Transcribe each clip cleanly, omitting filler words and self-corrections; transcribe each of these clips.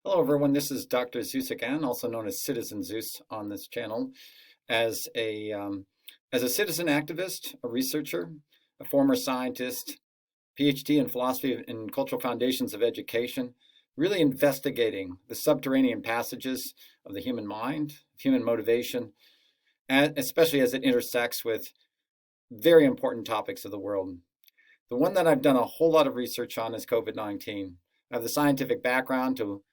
Hello, everyone. This is Dr. Zeus again, also known as Citizen Zeus on this channel. As a citizen activist, a researcher, a former scientist, PhD in philosophy and cultural foundations of education, really investigating the subterranean passages of the human mind, human motivation, and especially as it intersects with very important topics of the world. The one that I've done a whole lot of research on is COVID-19. I have the scientific background to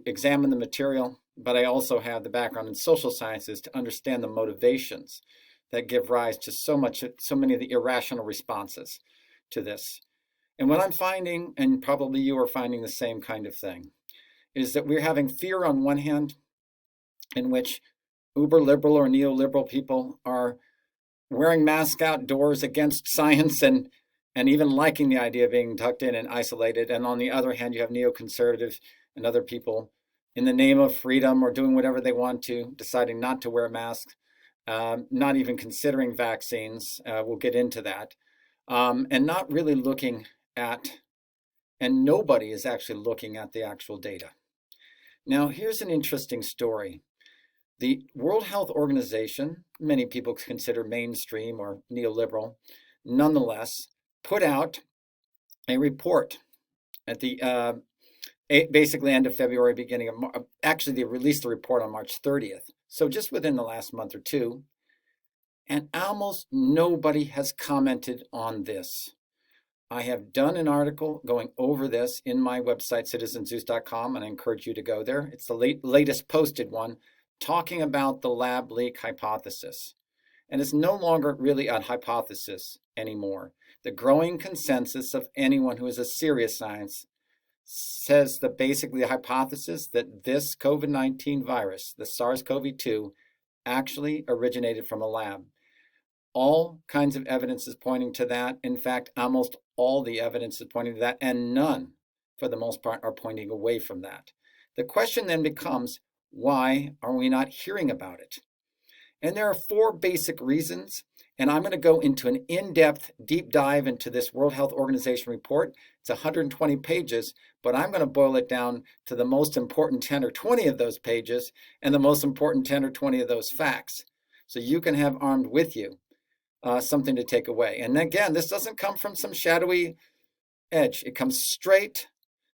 examine the material, but I also have the background in social sciences to understand the motivations that give rise to so many of the irrational responses to this. And what I'm finding, and probably you are finding the same kind of thing, is that we're having fear on one hand, in which uber liberal or neoliberal people are wearing masks outdoors against science and even liking the idea of being tucked in and isolated. And on the other hand, you have neoconservatives and other people in the name of freedom or doing whatever they want to, deciding not to wear masks, not even considering vaccines. We'll get into that. And not really looking at, and nobody is actually looking at the actual data. Now, here's an interesting story. The World Health Organization, many people consider mainstream or neoliberal, nonetheless, put out a report at the basically end of February, beginning of March. Actually, they released the report on March 30th. So just within the last month or two. And almost nobody has commented on this. I have done an article going over this in my website, citizenzeus.com, and I encourage you to go there. It's the latest posted one talking about the lab leak hypothesis. And it's no longer really a hypothesis anymore. The growing consensus of anyone who is a serious science says that basically the hypothesis that this COVID-19 virus, the SARS-CoV-2, actually originated from a lab. All kinds of evidence is pointing to that. In fact, almost all the evidence is pointing to that, and none, for the most part, are pointing away from that. The question then becomes, why are we not hearing about it? And there are four basic reasons, and I'm going to go into an in-depth, deep dive into this World Health Organization report. It's 120 pages, but I'm going to boil it down to the most important 10 or 20 of those pages and the most important 10 or 20 of those facts. So you can have armed with you something to take away. And again, this doesn't come from some shadowy edge. It comes straight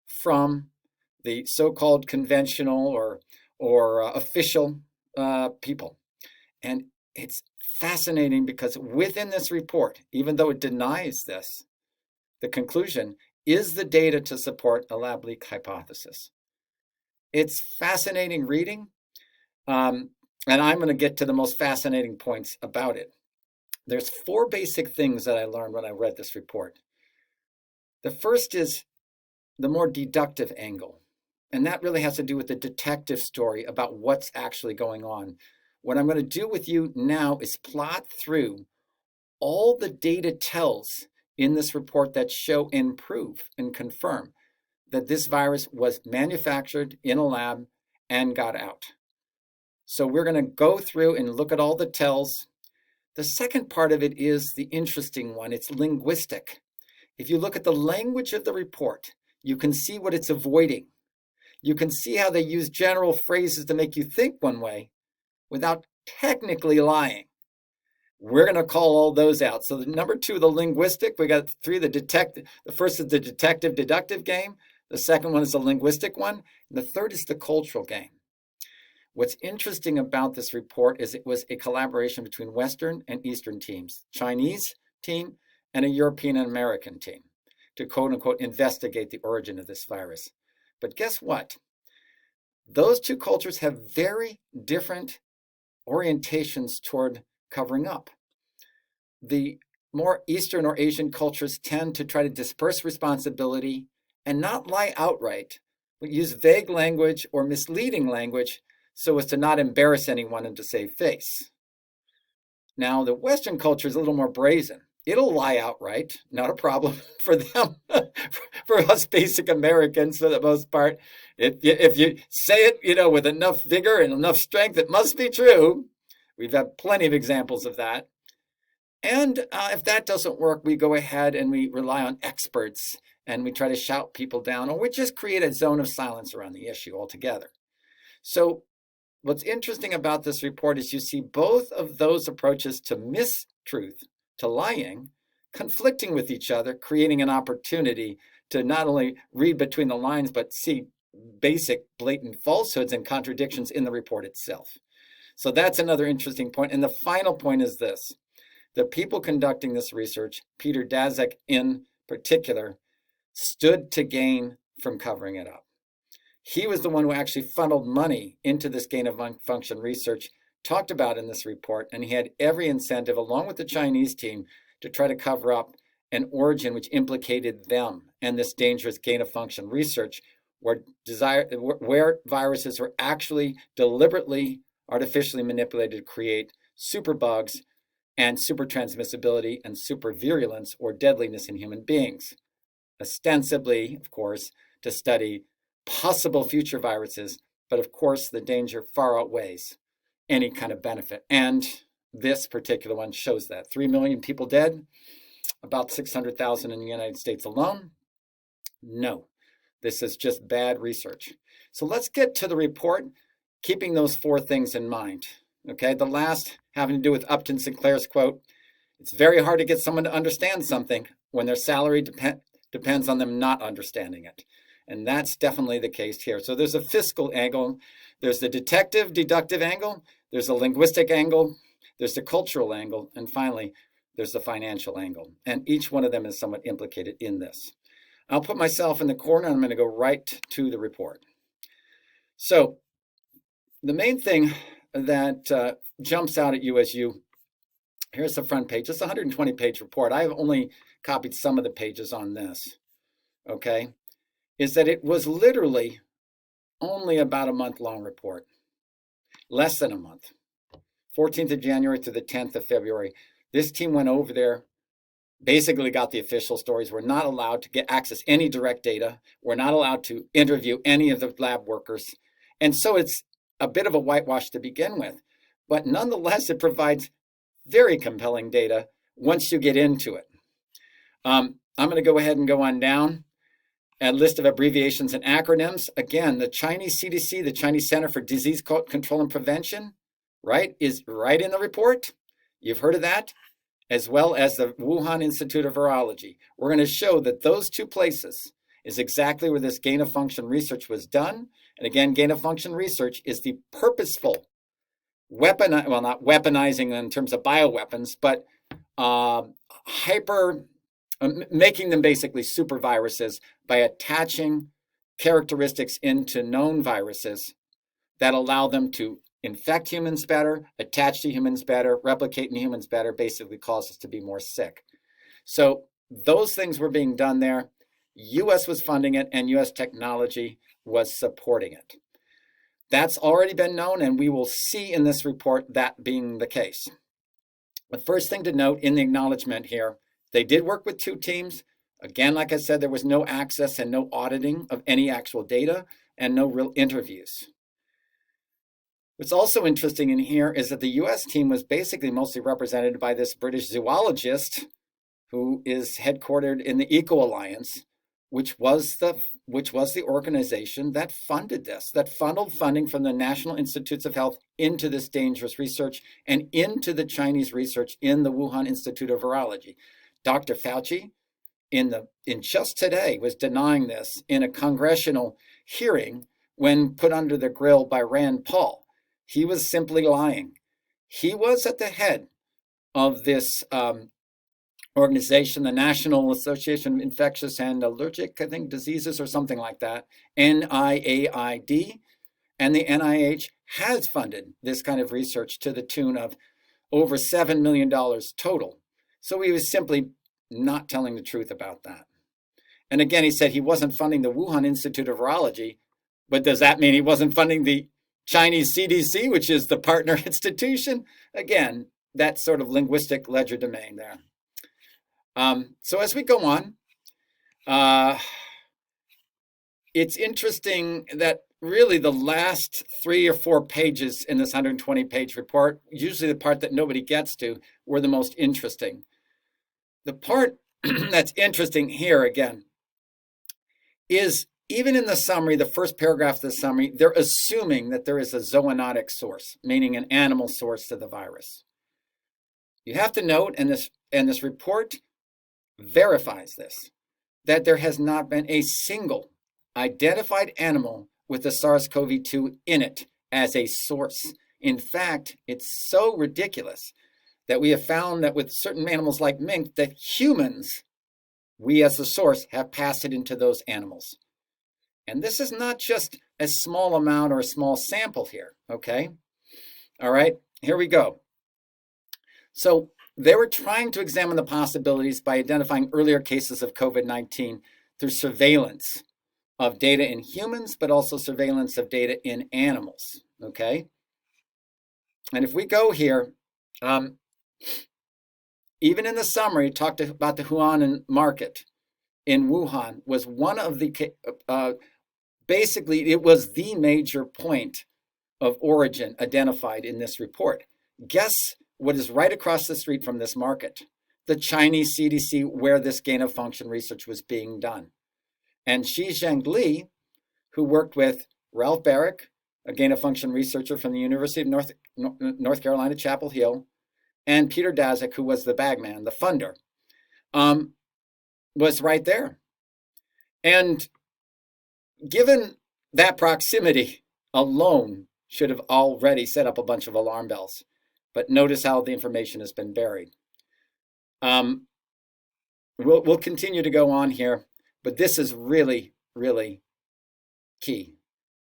from the so-called conventional or official people. And it's fascinating because within this report, even though it denies this, the conclusion is the data to support a lab leak hypothesis. It's fascinating reading, and I'm going to get to the most fascinating points about it. There's four basic things that I learned when I read this report. The first is the more deductive angle, and that really has to do with the detective story about what's actually going on. What I'm going to do with you now is plot through all the data tells in this report that show and prove and confirm that this virus was manufactured in a lab and got out. So we're going to go through and look at all the tells. The second part of it is the interesting one. It's linguistic. If you look at the language of the report, you can see what it's avoiding. You can see how they use general phrases to make you think one way without technically lying. We're going to call all those out. So the number two, the linguistic, we got three, the detective. The first is the detective deductive game. The second one is the linguistic one. And the third is the cultural game. What's interesting about this report is it was a collaboration between Western and Eastern teams, Chinese team and a European and American team, to quote unquote investigate the origin of this virus. But guess what? Those two cultures have very different orientations toward covering up. The more Eastern or Asian cultures tend to try to disperse responsibility and not lie outright, but use vague language or misleading language so as to not embarrass anyone and to save face. Now, the Western culture is a little more brazen. It'll lie outright, not a problem for them. For us basic Americans, for the most part, if you say it, with enough vigor and enough strength, it must be true. We've had plenty of examples of that. And if that doesn't work, we go ahead and we rely on experts and we try to shout people down, or we just create a zone of silence around the issue altogether. So what's interesting about this report is you see both of those approaches to mistruth, to lying, conflicting with each other, creating an opportunity to not only read between the lines, but see basic blatant falsehoods and contradictions in the report itself. So that's another interesting point. And the final point is this. The people conducting this research, Peter Daszak in particular, stood to gain from covering it up. He was the one who actually funneled money into this gain-of-function research, talked about in this report, and he had every incentive, along with the Chinese team, to try to cover up an origin which implicated them and this dangerous gain-of-function research, where viruses were actually deliberately, artificially manipulated to create superbugs and super transmissibility and super virulence or deadliness in human beings. Ostensibly, of course, to study possible future viruses, but of course the danger far outweighs any kind of benefit. And this particular one shows that. 3 million people dead, about 600,000 in the United States alone. No, this is just bad research. So let's get to the report, keeping those 4 things in mind. Okay, the last having to do with Upton Sinclair's quote, "It's very hard to get someone to understand something when their salary depends on them not understanding it." And that's definitely the case here. So there's a fiscal angle, there's the detective, deductive angle, there's a linguistic angle, there's the cultural angle, and finally, there's the financial angle. And each one of them is somewhat implicated in this. I'll put myself in the corner, and I'm going to go right to the report. So the main thing that jumps out at you as you, here's the front page. It's a 120-page report. I have only copied some of the pages on this, okay, is that it was literally only about a month-long report, less than a month, 14th of January to the 10th of February. This team went over there, basically got the official stories. We're not allowed to get access any direct data. We're not allowed to interview any of the lab workers. And so it's a bit of a whitewash to begin with. But nonetheless, it provides very compelling data once you get into it. I'm going to go ahead and go on down. A list of abbreviations and acronyms. Again, the Chinese CDC, the Chinese Center for Disease Control and Prevention, right, is right in the report. You've heard of that, as well as the Wuhan Institute of Virology. We're going to show that those 2 places is exactly where this gain-of-function research was done. And again, gain-of-function research is the purposeful not weaponizing in terms of bioweapons, but making them basically super viruses by attaching characteristics into known viruses that allow them to infect humans better, attach to humans better, replicate in humans better, basically cause us to be more sick. So those things were being done there. US was funding it, and US technology was supporting it. That's already been known, and we will see in this report that being the case. The first thing to note in the acknowledgement here, they did work with 2 teams. Again, like I said, there was no access and no auditing of any actual data and no real interviews. What's also interesting in here is that the US team was basically mostly represented by this British zoologist who is headquartered in the Eco Alliance, which was the organization that funded this, that funneled funding from the National Institutes of Health into this dangerous research and into the Chinese research in the Wuhan Institute of Virology. Dr. Fauci, in just today, was denying this in a congressional hearing when put under the grill by Rand Paul. He was simply lying. He was at the head of this organization, the National Association of Infectious and Allergic, Diseases or something like that, NIAID, and the NIH has funded this kind of research to the tune of over $7 million total. So he was simply not telling the truth about that. And again, he said he wasn't funding the Wuhan Institute of Virology, but does that mean he wasn't funding the Chinese CDC, which is the partner institution? Again, that sort of linguistic legerdemain there. So as we go on, it's interesting that really the last 3 or 4 pages in this 120-page report, usually the part that nobody gets to, were the most interesting. The part that's interesting here, again, is even in the summary, the first paragraph of the summary, they're assuming that there is a zoonotic source, meaning an animal source to the virus. You have to note, and this report verifies this, that there has not been a single identified animal with the SARS-CoV-2 in it as a source. In fact, it's so ridiculous that we have found that with certain animals like mink, that humans, we as the source, have passed it into those animals. And this is not just a small amount or a small sample here, okay? All right, here we go. So they were trying to examine the possibilities by identifying earlier cases of COVID-19 through surveillance of data in humans, but also surveillance of data in animals, okay? And if we go here, even in the summary, it talked about the Huanan market in Wuhan was one of the, basically it was the major point of origin identified in this report. Guess what is right across the street from this market? The Chinese CDC, where this gain of function research was being done. And Shizheng Li, who worked with Ralph Barrick, a gain of function researcher from the University of North Carolina, Chapel Hill, and Peter Daszak, who was the bagman, the funder, was right there. And given that proximity alone should have already set up a bunch of alarm bells. But notice how the information has been buried. We'll continue to go on here, but this is really, really key.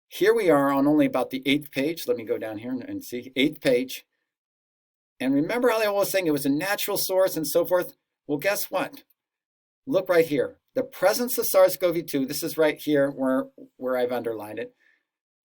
Here we are on only about the 8th page. Let me go down here and see, 8th page. And remember how they were saying it was a natural source and so forth? Well, guess what? Look right here. The presence of SARS-CoV-2, this is right here where I've underlined it,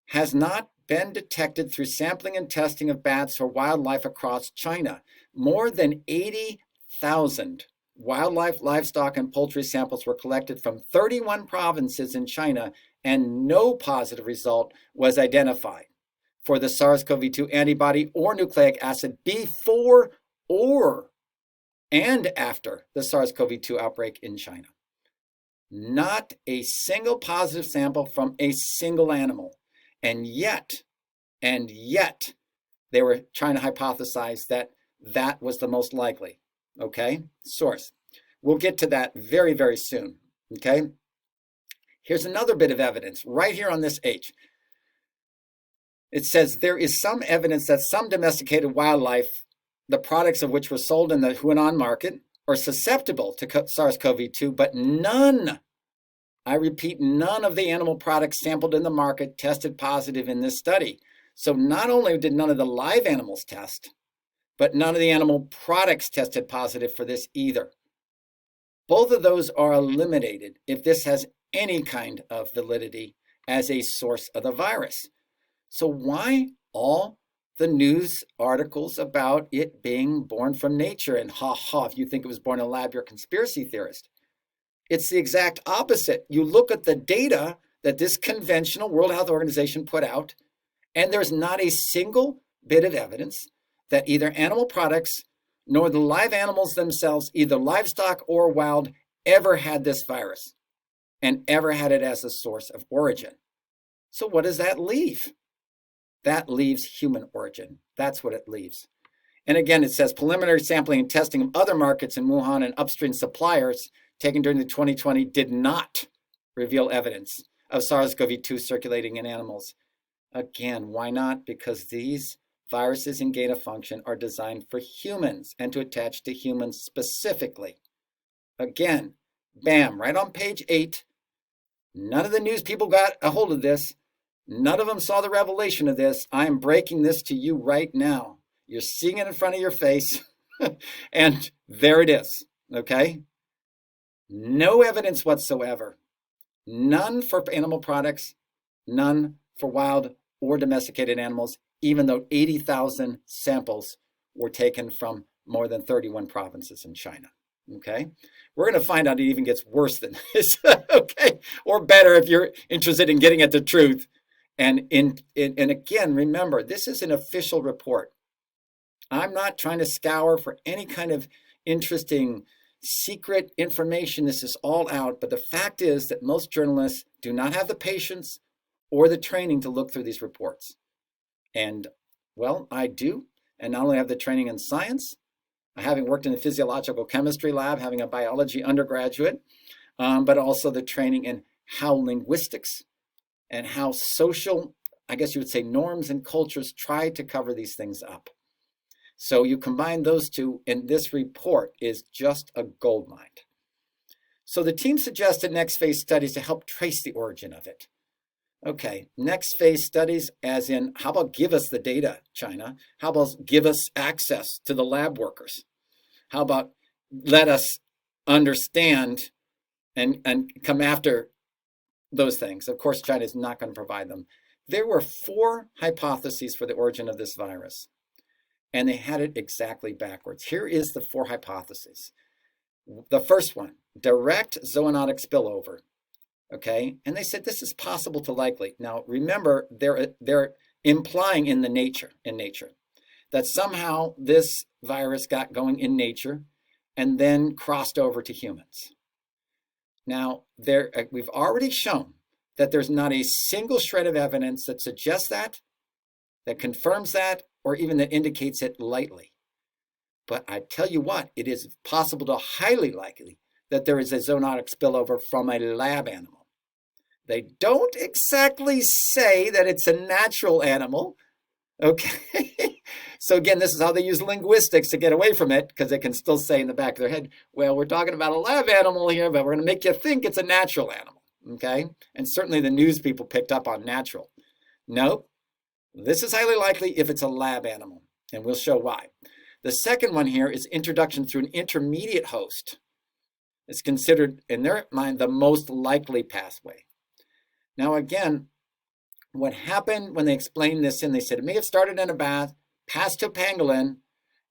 has not been detected through sampling and testing of bats or wildlife across China. More than 80,000 wildlife, livestock, and poultry samples were collected from 31 provinces in China, and no positive result was identified for the SARS-CoV-2 antibody or nucleic acid before or and after the SARS-CoV-2 outbreak in China. Not a single positive sample from a single animal. And yet, they were trying to hypothesize that that was the most likely, okay, source. We'll get to that very, very soon, okay? Here's another bit of evidence right here on this H. It says there is some evidence that some domesticated wildlife, the products of which were sold in the Huanan market, are susceptible to SARS-CoV-2, but none, I repeat, none of the animal products sampled in the market tested positive in this study. So not only did none of the live animals test, but none of the animal products tested positive for this either. Both of those are eliminated if this has any kind of validity as a source of the virus. So why all the news articles about it being born from nature? And if you think it was born in a lab, you're a conspiracy theorist. It's the exact opposite. You look at the data that this conventional World Health Organization put out, and there's not a single bit of evidence that either animal products nor the live animals themselves, either livestock or wild, ever had this virus and ever had it as a source of origin. So what does that leave? That leaves human origin. That's what it leaves. And again, it says preliminary sampling and testing of other markets in Wuhan and upstream suppliers taken during the 2020 did not reveal evidence of SARS-CoV-2 circulating in animals. Again, why not? Because these viruses in gain of function are designed for humans and to attach to humans specifically. Again, bam, right on page 8. None of the news people got a hold of this. None of them saw the revelation of this. I am breaking this to you right now. You're seeing it in front of your face, and there it is, okay? No evidence whatsoever. None for animal products, none for wild or domesticated animals, even though 80,000 samples were taken from more than 31 provinces in China, okay? We're going to find out it even gets worse than this, okay? Or better if you're interested in getting at the truth. And again, remember, this is an official report. I'm not trying to scour for any kind of interesting secret information. This is all out. But the fact is that most journalists do not have the patience or the training to look through these reports. And, well, I do. And not only have the training in science, having worked in the physiological chemistry lab, having a biology undergraduate, but also the training in how linguistics and how social, I guess you would say, norms and cultures try to cover these things up. So you combine those two, and this report is just a goldmine. So the team suggested next phase studies to help trace the origin of it. Okay, next phase studies as in, how about give us the data, China? How about give us access to the lab workers? How about let us understand and come after those things? Of course, China is not going to provide them. There were 4 hypotheses for the origin of this virus, and they had it exactly backwards. Here is the 4 hypotheses. The first one, direct zoonotic spillover. Okay, and they said this is possible to likely. Now, remember, they're implying in nature that somehow this virus got going in nature and then crossed over to humans. Now, we've already shown that there's not a single shred of evidence that suggests that confirms that, or even that indicates it lightly. But I tell you what, it is possible to highly likely that there is a zoonotic spillover from a lab animal. They don't exactly say that it's a natural animal. Okay. So again, this is how they use linguistics to get away from it, because they can still say in the back of their head, well, we're talking about a lab animal here, but we're going to make you think it's a natural animal. Okay. And certainly the news people picked up on natural. Nope. This is highly likely if it's a lab animal, and we'll show why. The second one here is introduction through an intermediate host. It's considered, in their mind, the most likely pathway. Now, again, what happened when they explained this, and they said it may have started in a bat, passed to pangolin,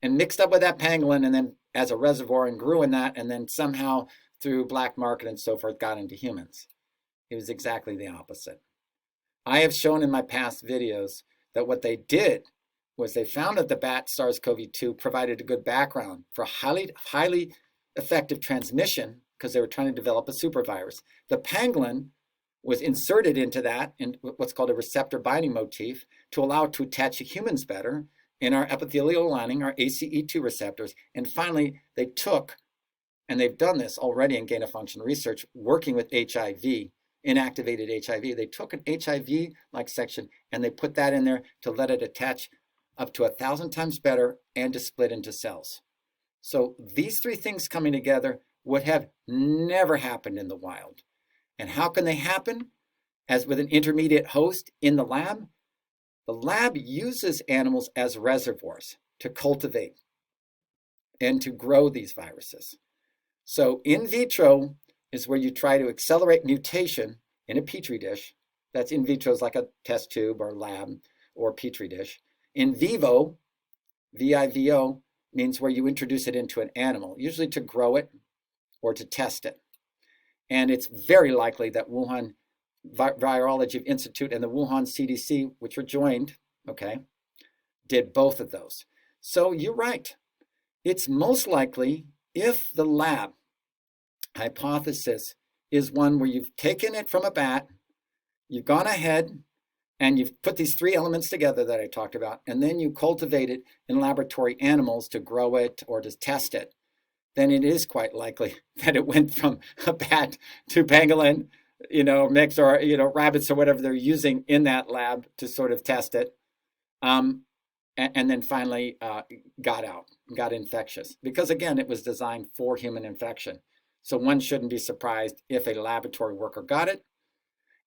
and mixed up with that pangolin, and then as a reservoir and grew in that, and then somehow through black market and so forth got into humans. It was exactly the opposite. I have shown in my past videos that what they did was they found that the bat SARS-CoV-2 provided a good background for highly effective transmission, because they were trying to develop a super virus. The pangolin was inserted into that in what's called a receptor binding motif to allow it to attach to humans better in our epithelial lining, our ACE2 receptors. And finally, they took, and they've done this already in gain-of-function research, working with HIV, inactivated HIV. They took an HIV-like section and they put that in there to let it attach up to 1,000 times better and to split into cells. So these 3 things coming together would have never happened in the wild. And how can they happen? As with an intermediate host in the lab uses animals as reservoirs to cultivate and to grow these viruses. So in vitro is where you try to accelerate mutation in a petri dish. That's in vitro, is like a test tube or lab or petri dish. In vivo, V-I-V-O, means where you introduce it into an animal, usually to grow it or to test it. And it's very likely that Wuhan Virology Institute and the Wuhan CDC, which were joined, okay, did both of those. So you're right. It's most likely if the lab hypothesis is one where you've taken it from a bat, you've gone ahead and you've put these 3 elements together that I talked about, and then you cultivate it in laboratory animals to grow it or to test it, then it is quite likely that it went from a bat to pangolin, mix, or, rabbits or whatever they're using in that lab to sort of test it. And then finally got infectious. Because again, it was designed for human infection. So one shouldn't be surprised if a laboratory worker got it.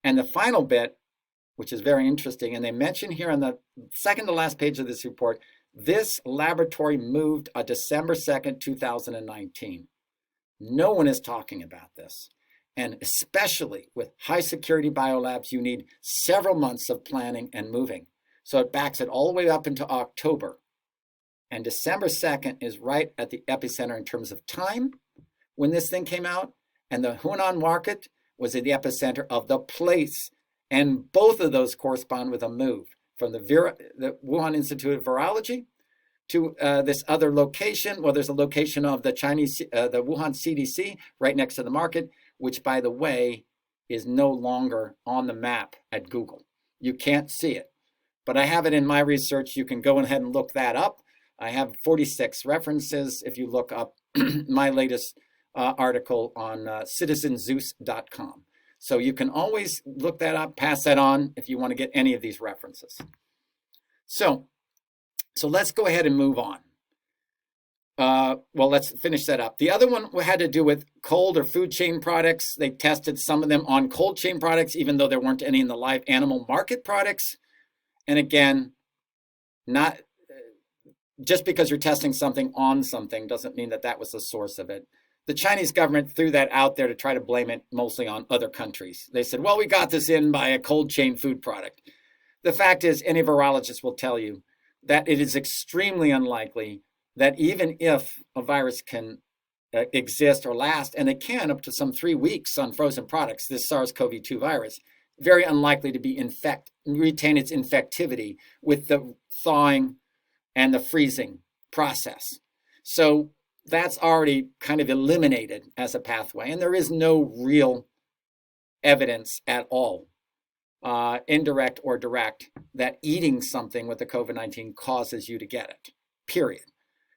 And the final bit, which is very interesting, and they mention here on the second to last page of this report, this laboratory moved on December 2nd, 2019. No one is talking about this. And especially with high security biolabs, you need several months of planning and moving. So it backs it all the way up into October. And December 2nd is right at the epicenter in terms of time when this thing came out. And the Hunan market was at the epicenter of the place. And both of those correspond with a move from the Wuhan Institute of Virology to this other location. Well, there's a location of the Wuhan CDC right next to the market, which, by the way, is no longer on the map at Google. You can't see it. But I have it in my research. You can go ahead and look that up. I have 46 references if you look up my latest article on citizenzeus.com. So you can always look that up, pass that on if you want to get any of these references. So let's go ahead and move on. Well, let's finish that up. The other one had to do with cold or food chain products. They tested some of them on cold chain products, even though there weren't any in the live animal market products. And again, not just because you're testing something on something doesn't mean that that was the source of it. The Chinese government threw that out there to try to blame it mostly on other countries. They said, well, we got this in by a cold chain food product. The fact is, any virologist will tell you that it is extremely unlikely that even if a virus can exist or last, and it can up to some 3 weeks on frozen products, this SARS-CoV-2 virus, very unlikely to be retain its infectivity with the thawing and the freezing process. So that's already kind of eliminated as a pathway, and there is no real evidence at all, indirect or direct, that eating something with the COVID-19 causes you to get it, period.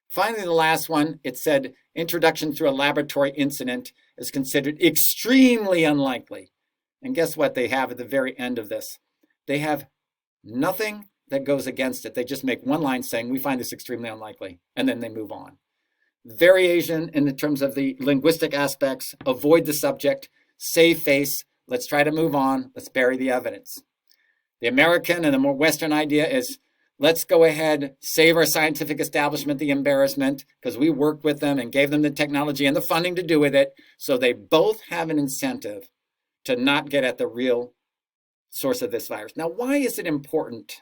Finally, the last one, it said introduction through a laboratory incident is considered extremely unlikely. And guess what they have at the very end of this? They have nothing that goes against it. They just make one line saying, we find this extremely unlikely, and then they move on. Variation in terms of the linguistic aspects, avoid the subject, save face, let's try to move on, let's bury the evidence. The American and the more Western idea is, let's go ahead, save our scientific establishment the embarrassment, because we worked with them and gave them the technology and the funding to do with it, so they both have an incentive to not get at the real source of this virus. Now, why is it important?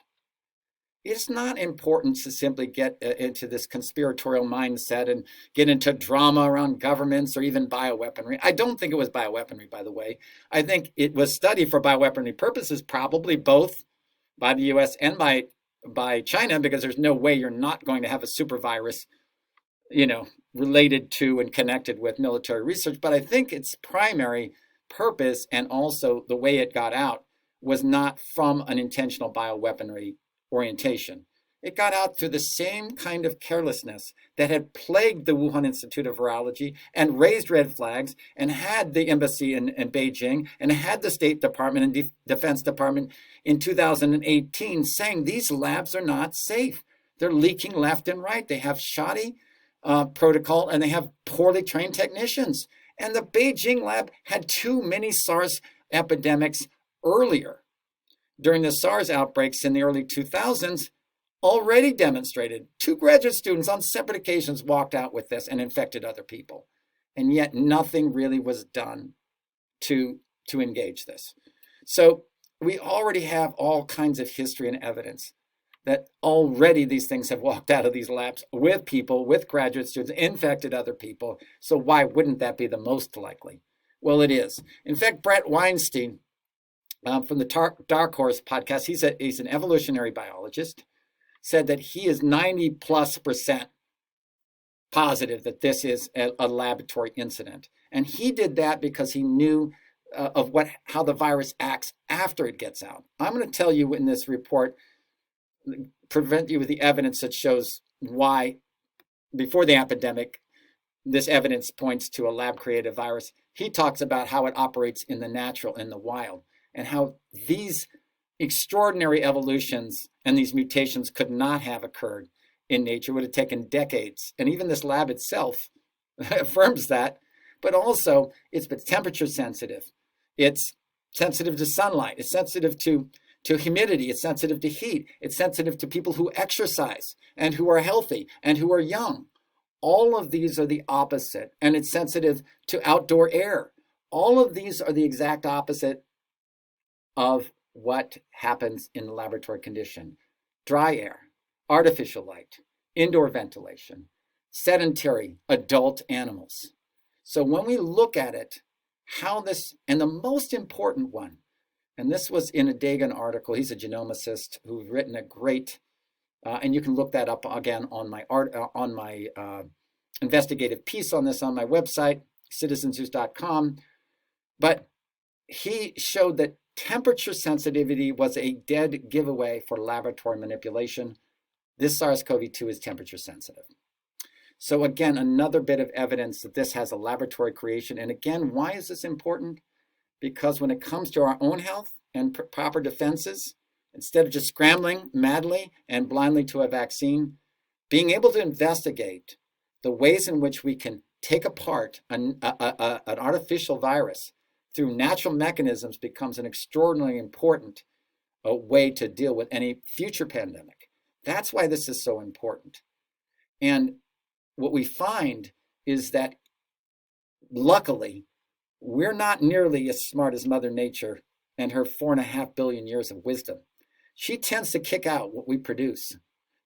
It's not important to simply get into this conspiratorial mindset and get into drama around governments or even bioweaponry. I don't think it was bioweaponry, by the way. I think it was studied for bioweaponry purposes, probably both by the US and by China, because there's no way you're not going to have a super virus, related to and connected with military research. But I think its primary purpose and also the way it got out was not from an intentional bioweaponry orientation. It got out through the same kind of carelessness that had plagued the Wuhan Institute of Virology and raised red flags and had the embassy in Beijing and had the State Department and Defense Department in 2018 saying these labs are not safe. They're leaking left and right. They have shoddy protocol and they have poorly trained technicians. And the Beijing lab had 2 mini SARS epidemics earlier. During the SARS outbreaks in the early 2000s, already demonstrated 2 graduate students on separate occasions walked out with this and infected other people. And yet nothing really was done to engage this. So we already have all kinds of history and evidence that already these things have walked out of these labs with people, with graduate students, infected other people. So why wouldn't that be the most likely? Well, it is. In fact, Brett Weinstein, from the Dark Horse podcast, he's an evolutionary biologist, said that he is 90+% positive that this is a laboratory incident. And he did that because he knew of how the virus acts after it gets out. I'm going to tell you in this report, present you with the evidence that shows why, before the epidemic, this evidence points to a lab-created virus. He talks about how it operates in the natural, in the wild, and how these extraordinary evolutions and these mutations could not have occurred in nature. It would have taken decades. And even this lab itself affirms that. But also, it's temperature sensitive. It's sensitive to sunlight. It's sensitive to humidity. It's sensitive to heat. It's sensitive to people who exercise and who are healthy and who are young. All of these are the opposite. And it's sensitive to outdoor air. All of these are the exact opposite of what happens in the laboratory condition. Dry air, artificial light, indoor ventilation, sedentary adult animals. So when we look at it, how this, and the most important one, and this was in a Dagan article, he's a genomicist who's written a great, and you can look that up again on my investigative piece on this on my website, citizenzeus.com. But he showed that temperature sensitivity was a dead giveaway for laboratory manipulation. This SARS-CoV-2 is temperature sensitive. So again, another bit of evidence that this has a laboratory creation. And again, why is this important? Because when it comes to our own health and proper defenses, instead of just scrambling madly and blindly to a vaccine, being able to investigate the ways in which we can take apart an artificial virus through natural mechanisms becomes an extraordinarily important way to deal with any future pandemic. That's why this is so important. And what we find is that, luckily, we're not nearly as smart as Mother Nature and her 4.5 billion years of wisdom. She tends to kick out what we produce.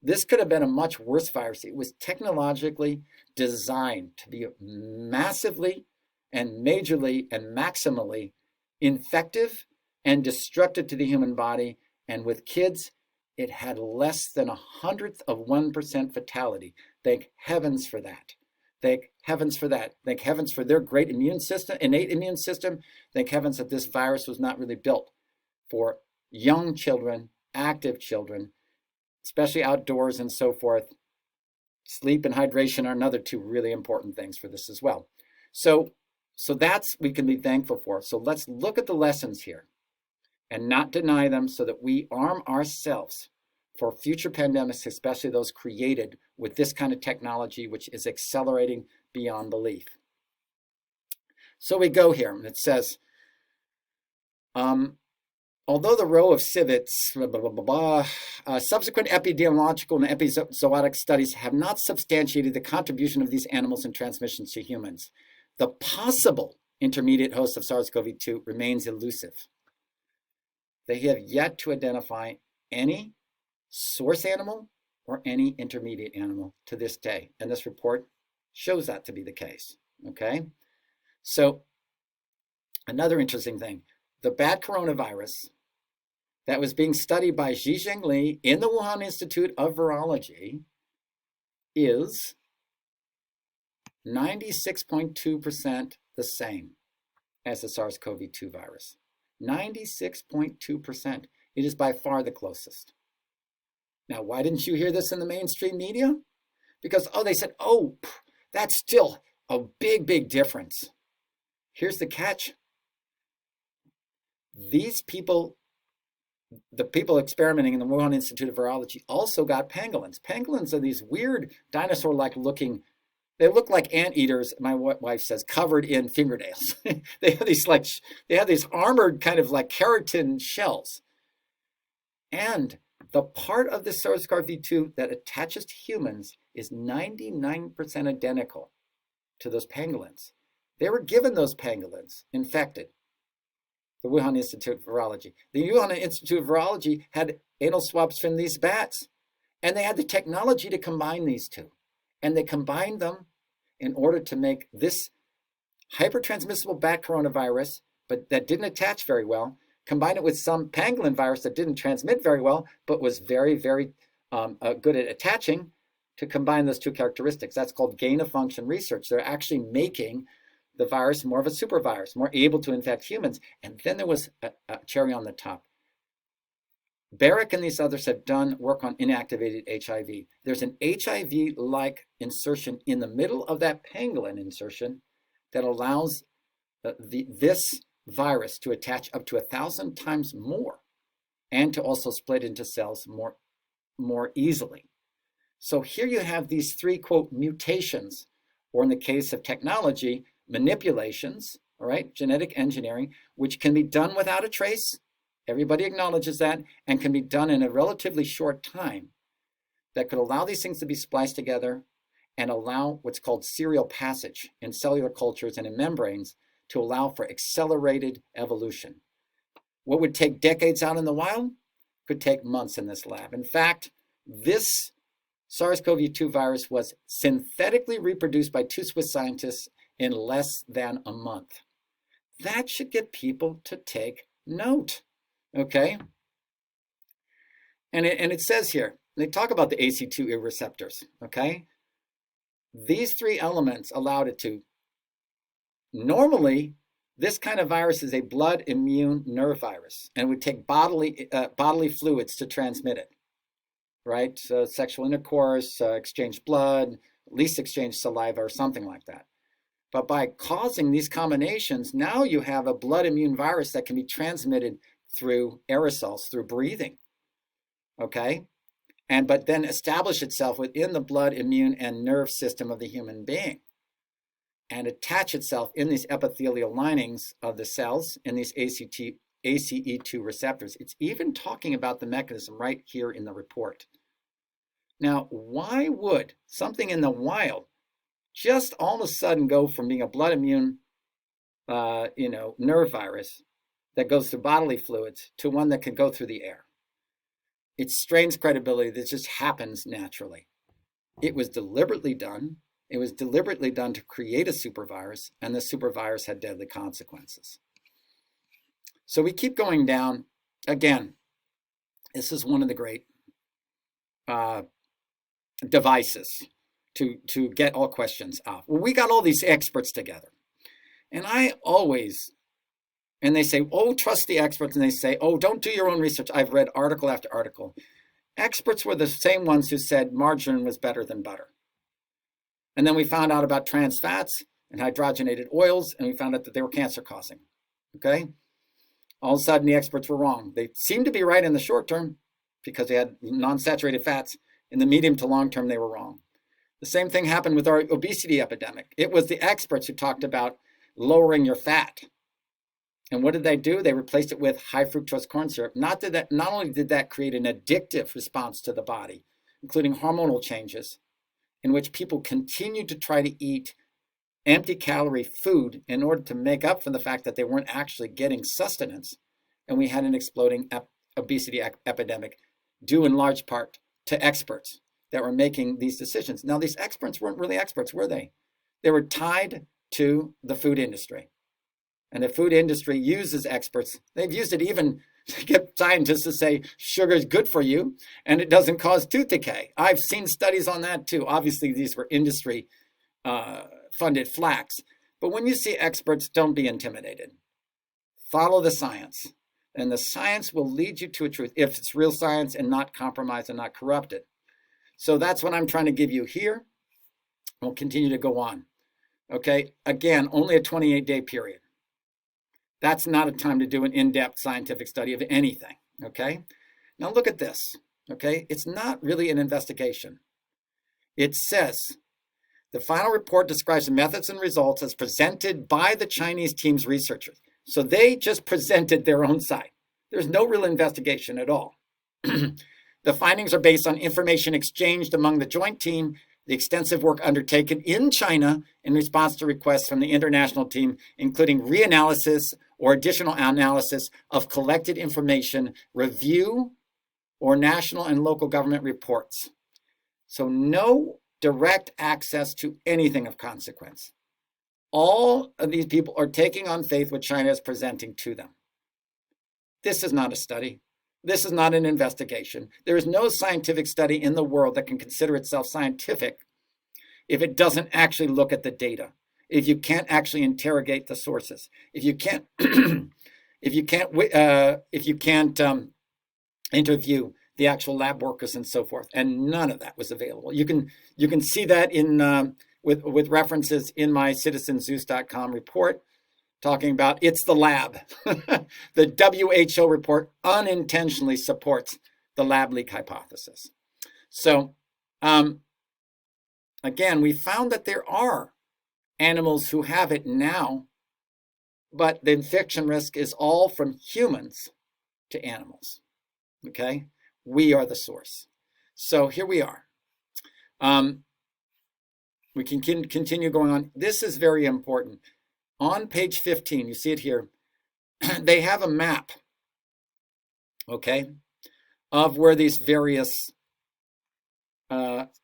This could have been a much worse virus. It was technologically designed to be massively and majorly and maximally infective and destructive to the human body. And with kids, it had less than 1/100% fatality. Thank heavens for that. Thank heavens for that. Thank heavens for their great immune system, innate immune system. Thank heavens that this virus was not really built for young children, active children, especially outdoors and so forth. Sleep and hydration are another two really important things for this as well. So that's we can be thankful for. So let's look at the lessons here and not deny them so that we arm ourselves for future pandemics, especially those created with this kind of technology, which is accelerating beyond belief. So we go here, and it says, although the row of civets, subsequent epidemiological and epizootic studies have not substantiated the contribution of these animals in transmissions to humans, the possible intermediate host of SARS-CoV-2 remains elusive. They have yet to identify any source animal or any intermediate animal to this day. And this report shows that to be the case, okay? So another interesting thing, the bat coronavirus that was being studied by Zhizheng Li in the Wuhan Institute of Virology is 96.2% the same as the SARS-CoV-2 virus. 96.2%. It is by far the closest. Now, why didn't you hear this in the mainstream media? Because, they said, that's still a big, big difference. Here's the catch. These people, the people experimenting in the Wuhan Institute of Virology also got pangolins. Pangolins are these weird dinosaur-like looking, they look like anteaters, my wife says, covered in fingernails. They have these armored kind of like keratin shells. And the part of the SARS-CoV-2 that attaches to humans is 99% identical to those pangolins. They were given those pangolins infected. The Wuhan Institute of Virology. The Wuhan Institute of Virology had anal swabs from these bats. And they had the technology to combine these two. And they combined them in order to make this hypertransmissible bat coronavirus, but that didn't attach very well, combine it with some pangolin virus that didn't transmit very well, but was very, very good at attaching, to combine those two characteristics. That's called gain-of-function research. They're actually making the virus more of a supervirus, more able to infect humans. And then there was a cherry on the top. Barrick and these others have done work on inactivated HIV. There's an HIV-like insertion in the middle of that pangolin insertion that allows this virus to attach up to 1,000 times more and to also split into cells more easily. So here you have these three, quote, mutations, or in the case of technology, manipulations, all right, genetic engineering, which can be done without a trace. Everybody acknowledges that, and can be done in a relatively short time, that could allow these things to be spliced together and allow what's called serial passage in cellular cultures and in membranes to allow for accelerated evolution. What would take decades out in the wild could take months in this lab. In fact, this SARS-CoV-2 virus was synthetically reproduced by 2 Swiss scientists in less than a month. That should get people to take note, okay? And it says here, they talk about the ACE2 receptors, okay? These three elements allowed it to, normally, This kind of virus is a blood immune nerve virus, and would take bodily fluids to transmit it, right? So sexual intercourse, exchange blood, at least exchange saliva or something like that. But by causing these combinations, now you have a blood immune virus that can be transmitted through aerosols, through breathing, okay? But then establish itself within the blood, immune, and nerve system of the human being and attach itself in these epithelial linings of the cells in these ACE2 receptors. It's even talking about the mechanism right here in the report. Now, why would something in the wild just all of a sudden go from being a blood immune nerve virus that goes through bodily fluids to one that can go through the air? It strains credibility. That just happens naturally. It was deliberately done. It was deliberately done to create a supervirus, and the supervirus had deadly consequences. So we keep going down. Again, this is one of the great devices to get all questions off. Well, we got all these experts together. And they say, oh, trust the experts. And they say, oh, don't do your own research. I've read article after article. Experts were the same ones who said margarine was better than butter. And then we found out about trans fats and hydrogenated oils, and we found out that they were cancer causing, okay? All of a sudden, the experts were wrong. They seemed to be right in the short term because they had non-saturated fats. In the medium to long term, they were wrong. The same thing happened with our obesity epidemic. It was the experts who talked about lowering your fat. And what did they do? They replaced it with high fructose corn syrup. Not only did that create an addictive response to the body, including hormonal changes, in which people continued to try to eat empty calorie food in order to make up for the fact that they weren't actually getting sustenance. And we had an exploding obesity epidemic due in large part to experts that were making these decisions. Now, these experts weren't really experts, were they? They were tied to the food industry. And the food industry uses experts. They've used it even to get scientists to say sugar is good for you and it doesn't cause tooth decay. I've seen studies on that too. Obviously, these were industry funded flacks. But when you see experts, don't be intimidated. Follow the science. And the science will lead you to a truth if it's real science and not compromised and not corrupted. So that's what I'm trying to give you here. We'll continue to go on. Okay, again, only a 28-day period. That's not a time to do an in-depth scientific study of anything, okay? Now look at this, okay? It's not really an investigation. It says, the final report describes the methods and results as presented by the Chinese team's researchers. So they just presented their own side. There's no real investigation at all. The findings are based on information exchanged among the joint team, the extensive work undertaken in China in response to requests from the international team, including reanalysis or additional analysis of collected information, review, or national and local government reports. So no direct access to anything of consequence. All of these people are taking on faith what China is presenting to them. This is not a study. This is not an investigation. There is no scientific study in the world that can consider itself scientific if it doesn't actually look at the data, if you can't actually interrogate the sources, if you can't, if you can't interview the actual lab workers and so forth. And none of that was available. You can see that in with references in my citizenzeus.com report, talking about it's the lab. The WHO report unintentionally supports the lab leak hypothesis. So again, we found that there are animals who have it now, but the infection risk is all from humans to animals, okay? We are the source. So here we are. We can continue going on. This is very important. On page 15, you see it here, they have a map, okay, of where these various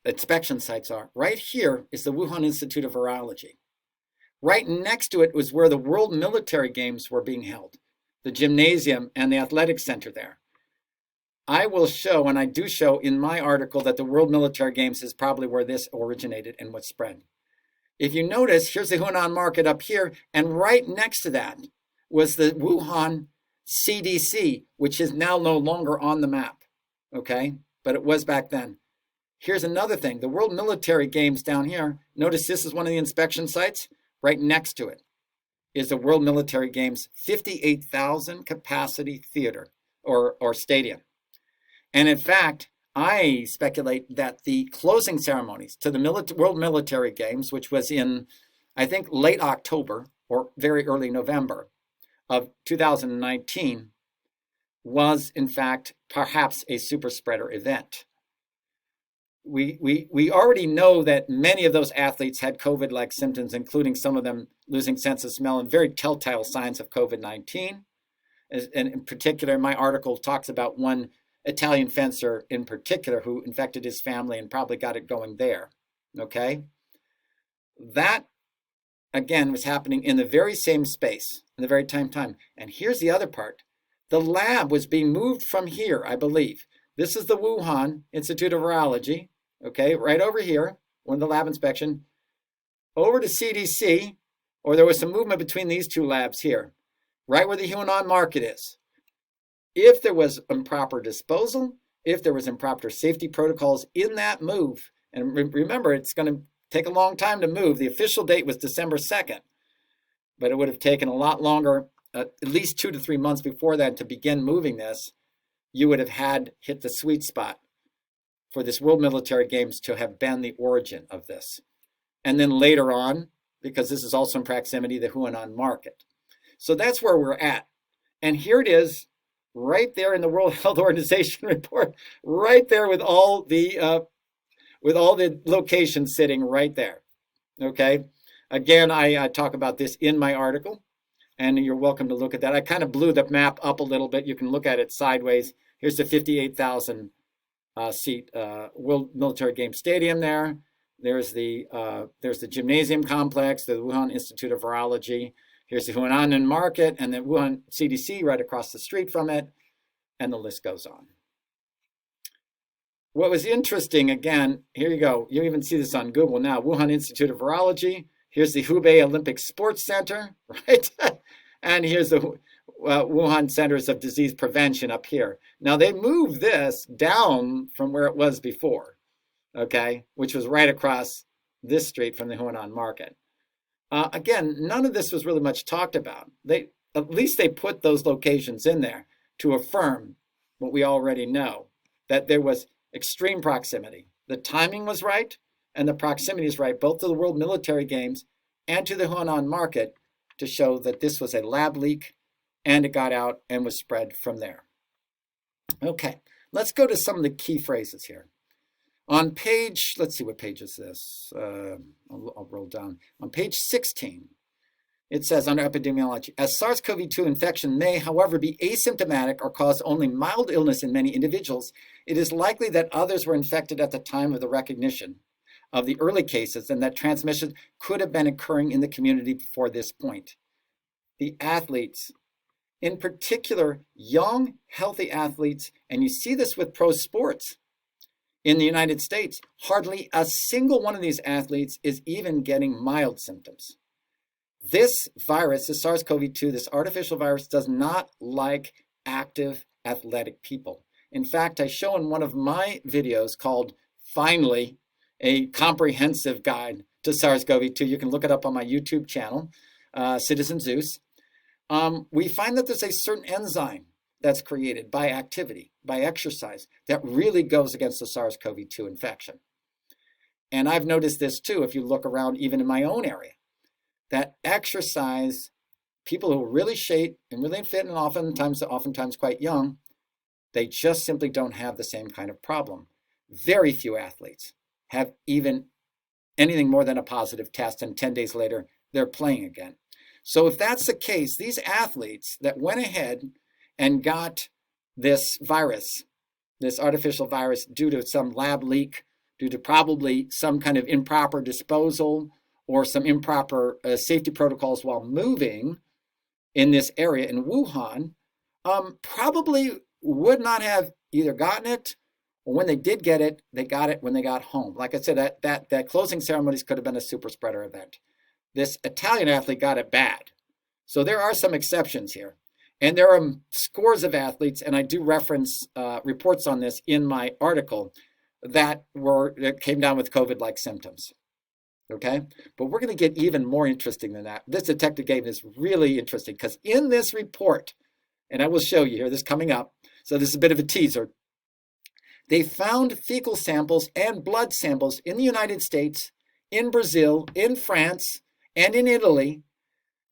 inspection sites are. Right here is the Wuhan Institute of Virology. Right next to it was where the World Military Games were being held, the gymnasium and the athletic center there. I will show, and I do show in my article, that the World Military Games is probably where this originated and was spread. If you notice, here's the Hunan market up here, and right next to that was the Wuhan CDC, which is now no longer on the map, okay? But it was back then. Here's another thing. The World Military Games down here, notice this is one of the inspection sites. Right next to it is the World Military Games 58,000 capacity theater or stadium. And in fact, I speculate that the closing ceremonies to the World Military Games, which was in, I think, late October or very early November of 2019, was in fact perhaps a super spreader event. We already know that many of those athletes had COVID-like symptoms, including some of them losing sense of smell and very telltale signs of COVID-19. And in particular, my article talks about one Italian fencer in particular who infected his family and probably got it going there, okay? That, again, was happening in the very same space, in the very same time. And here's the other part. The lab was being moved from here, I believe. This is the Wuhan Institute of Virology, okay, right over here, one of the lab inspection, over to CDC, or there was some movement between these two labs here, right where the Hunan market is. If there was improper disposal, if there was improper safety protocols in that move, and remember, it's going to take a long time to move. The official date was December 2nd, but it would have taken a lot longer, at least 2 to 3 months before that to begin moving this. You would have had hit the sweet spot for this World Military Games to have been the origin of this. And then later on, because this is also in proximity, the Hunan market. So that's where we're at. And here it is, right there in the World Health Organization report, right there with all the locations sitting right there. Okay. Again, I talk about this in my article, and you're welcome to look at that. I kind of blew the map up a little bit. You can look at it sideways. Here's the 58,000 seat World Military Games Stadium there. There's the gymnasium complex, the Wuhan Institute of Virology. Here's the Hunan market and the Wuhan CDC right across the street from it, and the list goes on. What was interesting, again, here you go. You even see this on Google now. Wuhan Institute of Virology. Here's the Hubei Olympic Sports Center, right? And here's the Wuhan Centers of Disease Prevention up here. Now, they moved this down from where it was before, okay, which was right across this street from the Hunan market. Again, none of this was really much talked about. At least they put those locations in there to affirm what we already know, that there was extreme proximity. The timing was right, and the proximity is right, both to the World Military Games and to the Hunan market, to show that this was a lab leak, and it got out and was spread from there. Okay, let's go to some of the key phrases here. On page, let's see, what page is this? I'll roll down. On page 16, it says under epidemiology, as SARS-CoV-2 infection may, however, be asymptomatic or cause only mild illness in many individuals, it is likely that others were infected at the time of the recognition of the early cases and that transmission could have been occurring in the community before this point. The athletes, in particular, young, healthy athletes, and you see this with pro sports, in the United States, hardly a single one of these athletes is even getting mild symptoms. This virus, this SARS-CoV-2, this artificial virus, does not like active athletic people. In fact, I show in one of my videos called Finally, a comprehensive guide to SARS-CoV-2. You can look it up on my YouTube channel, Citizen Zeus. We find that there's a certain enzyme that's created by activity, by exercise, that really goes against the SARS-CoV-2 infection. And I've noticed this too, if you look around even in my own area, that exercise, people who are really shape and really fit and oftentimes quite young, they just simply don't have the same kind of problem. Very few athletes have even anything more than a positive test, and 10 days later, they're playing again. So if that's the case, these athletes that went ahead and got this virus, this artificial virus, due to some lab leak, due to probably some kind of improper disposal or some improper safety protocols while moving in this area in Wuhan, probably would not have either gotten it Well, when they did get it, they got it when they got home. Like I said, that closing ceremonies could have been a super spreader event. This Italian athlete got it bad. So there are some exceptions here. And there are scores of athletes, and I do reference reports on this in my article, that came down with COVID-like symptoms. Okay, but we're going to get even more interesting than that. This detective game is really interesting because in this report, and I will show you here, this coming up, so this is a bit of a teaser, they found fecal samples and blood samples in the United States, in Brazil, in France, and in Italy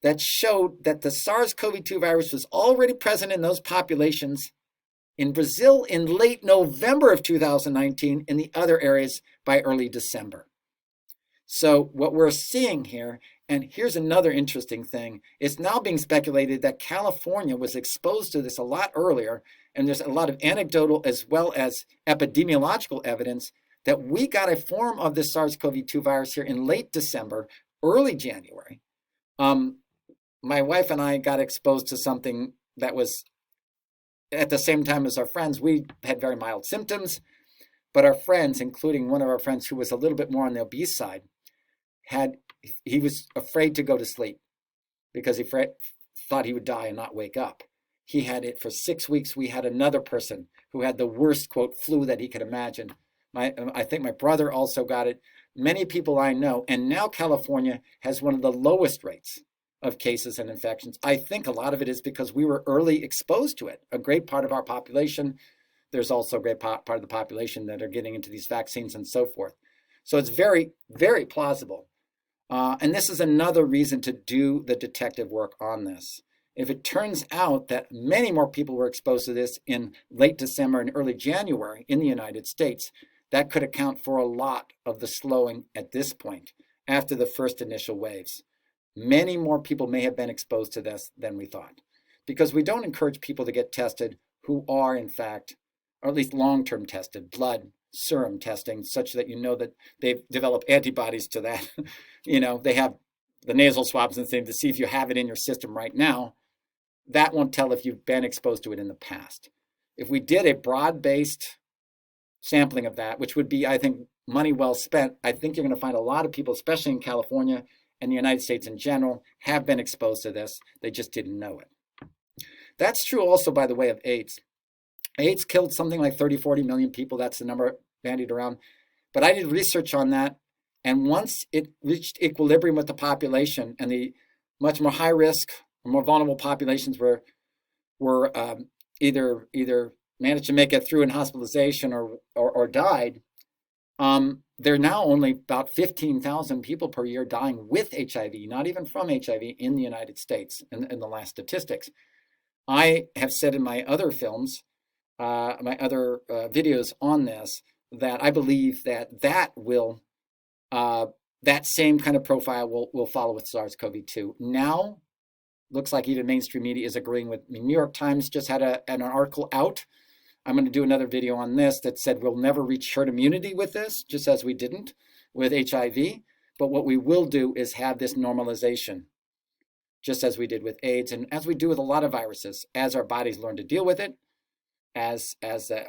that showed that the SARS-CoV-2 virus was already present in those populations in Brazil in late November of 2019, in the other areas by early December. So what we're seeing here, and here's another interesting thing, it's now being speculated that California was exposed to this a lot earlier, and there's a lot of anecdotal as well as epidemiological evidence that we got a form of this SARS-CoV-2 virus here in late December, early January. My wife and I got exposed to something that was at the same time as our friends. We had very mild symptoms, but our friends, including one of our friends who was a little bit more on the obese side, he was afraid to go to sleep because he thought he would die and not wake up. He had it for 6 weeks. We had another person who had the worst, quote, flu that he could imagine. I think my brother also got it. Many people I know, and now California has one of the lowest rates of cases and infections. I think a lot of it is because we were early exposed to it. A great part of our population, there's also a great part of the population that are getting into these vaccines and so forth. So it's very, very plausible. And this is another reason to do the detective work on this. If it turns out that many more people were exposed to this in late December and early January in the United States, that could account for a lot of the slowing at this point after the first initial waves. Many more people may have been exposed to this than we thought, because we don't encourage people to get tested who are, in fact, or at least long-term tested, blood, serum testing, such that you know that they've developed antibodies to that. They have the nasal swabs and things to see if you have it in your system right now. That won't tell if you've been exposed to it in the past. If we did a broad-based sampling of that, which would be, I think, money well spent, I think you're going to find a lot of people, especially in California and the United States in general, have been exposed to this. They just didn't know it. That's true also, by the way, of AIDS. AIDS killed something like 30, 40 million people. That's the number bandied around. But I did research on that. And once it reached equilibrium with the population and the much more high risk or more vulnerable populations were either managed to make it through in hospitalization or died, there are now only about 15,000 people per year dying with HIV, not even from HIV, in the United States in the last statistics. I have said in my other films, my other videos on this, that I believe that same kind of profile will follow with SARS-CoV-2. Now, looks like even mainstream media is agreeing with me. New York Times just had an article out. I'm going to do another video on this that said we'll never reach herd immunity with this, just as we didn't with HIV. But what we will do is have this normalization, just as we did with AIDS and as we do with a lot of viruses, as our bodies learn to deal with it, as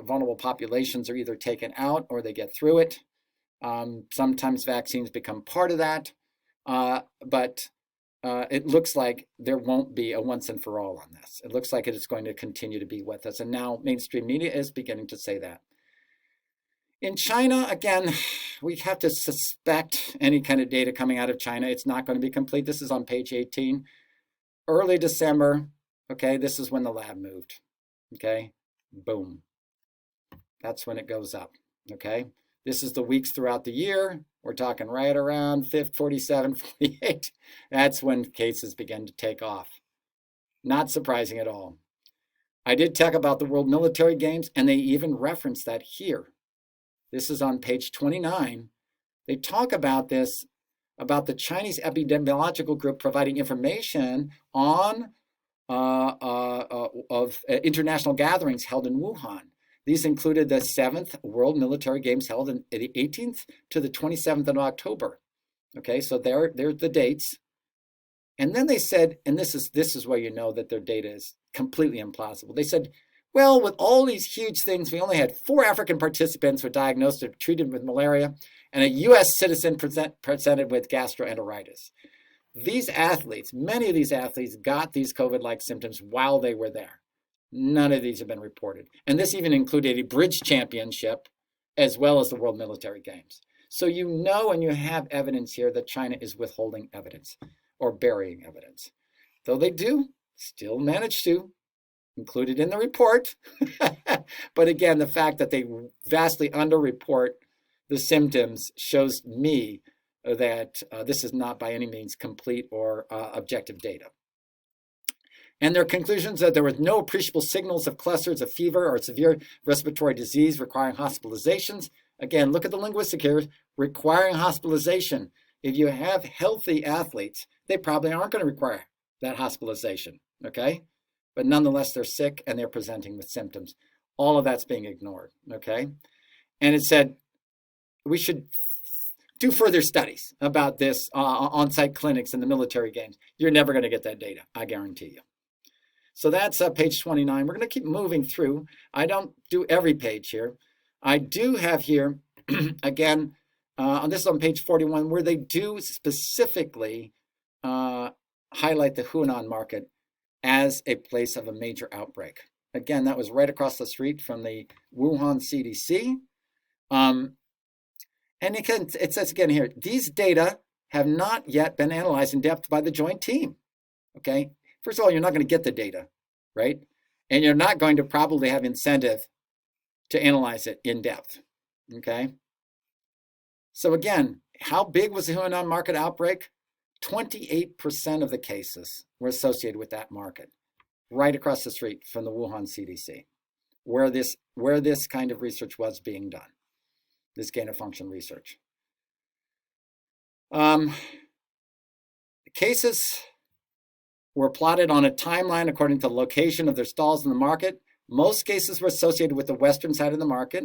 vulnerable populations are either taken out or they get through it. Sometimes vaccines become part of that, but it looks like there won't be a once and for all on this. It looks like it is going to continue to be with us. And now mainstream media is beginning to say that. In China, again, we have to suspect any kind of data coming out of China. It's not going to be complete. This is on page 18. Early December, okay, this is when the lab moved, okay? Boom. That's when it goes up, okay? This is the weeks throughout the year. We're talking right around 47, 48. That's when cases begin to take off. Not surprising at all. I did talk about the World Military Games, and they even reference that here. This is on page 29. They talk about this, about the Chinese epidemiological group providing information on international gatherings held in Wuhan. These included the 7th World Military Games held in the 18th to the 27th of October. Okay, so there's the dates. And then they said, and this is where you know that their data is completely implausible. They said, Well, with all these huge things, we only had 4 African participants who were diagnosed or treated with malaria, and a US citizen presented with gastroenteritis. These athletes, many of these athletes got these COVID-like symptoms while they were there. None of these have been reported. And this even included a bridge championship as well as the World Military Games. So you know, and you have evidence here that China is withholding evidence or burying evidence. Though they do still manage to include it in the report. But again, the fact that they vastly underreport the symptoms shows me that this is not by any means complete or objective data. And their conclusions that there was no appreciable signals of clusters of fever or severe respiratory disease requiring hospitalizations. Again, look at the linguistic here, requiring hospitalization. If you have healthy athletes, they probably aren't going to require that hospitalization, okay? But nonetheless, they're sick and they're presenting with symptoms. All of that's being ignored, okay? And it said we should do further studies about this on-site clinics in the military games. You're never going to get that data, I guarantee you. So that's page 29. We're going to keep moving through. I don't do every page here. I do have here, again, on this on page 41, where they do specifically highlight the Hunan market as a place of a major outbreak. Again, that was right across the street from the Wuhan CDC. And again, it says again here, these data have not yet been analyzed in depth by the joint team, okay? First of all, you're not going to get the data, right? And you're not going to probably have incentive to analyze it in depth, okay? So again, how big was the Hunan market outbreak? 28% of the cases were associated with that market, right across the street from the Wuhan CDC, where this kind of research was being done, this gain-of-function research. The cases were plotted on a timeline according to the location of their stalls in the market. Most cases were associated with the western side of the market.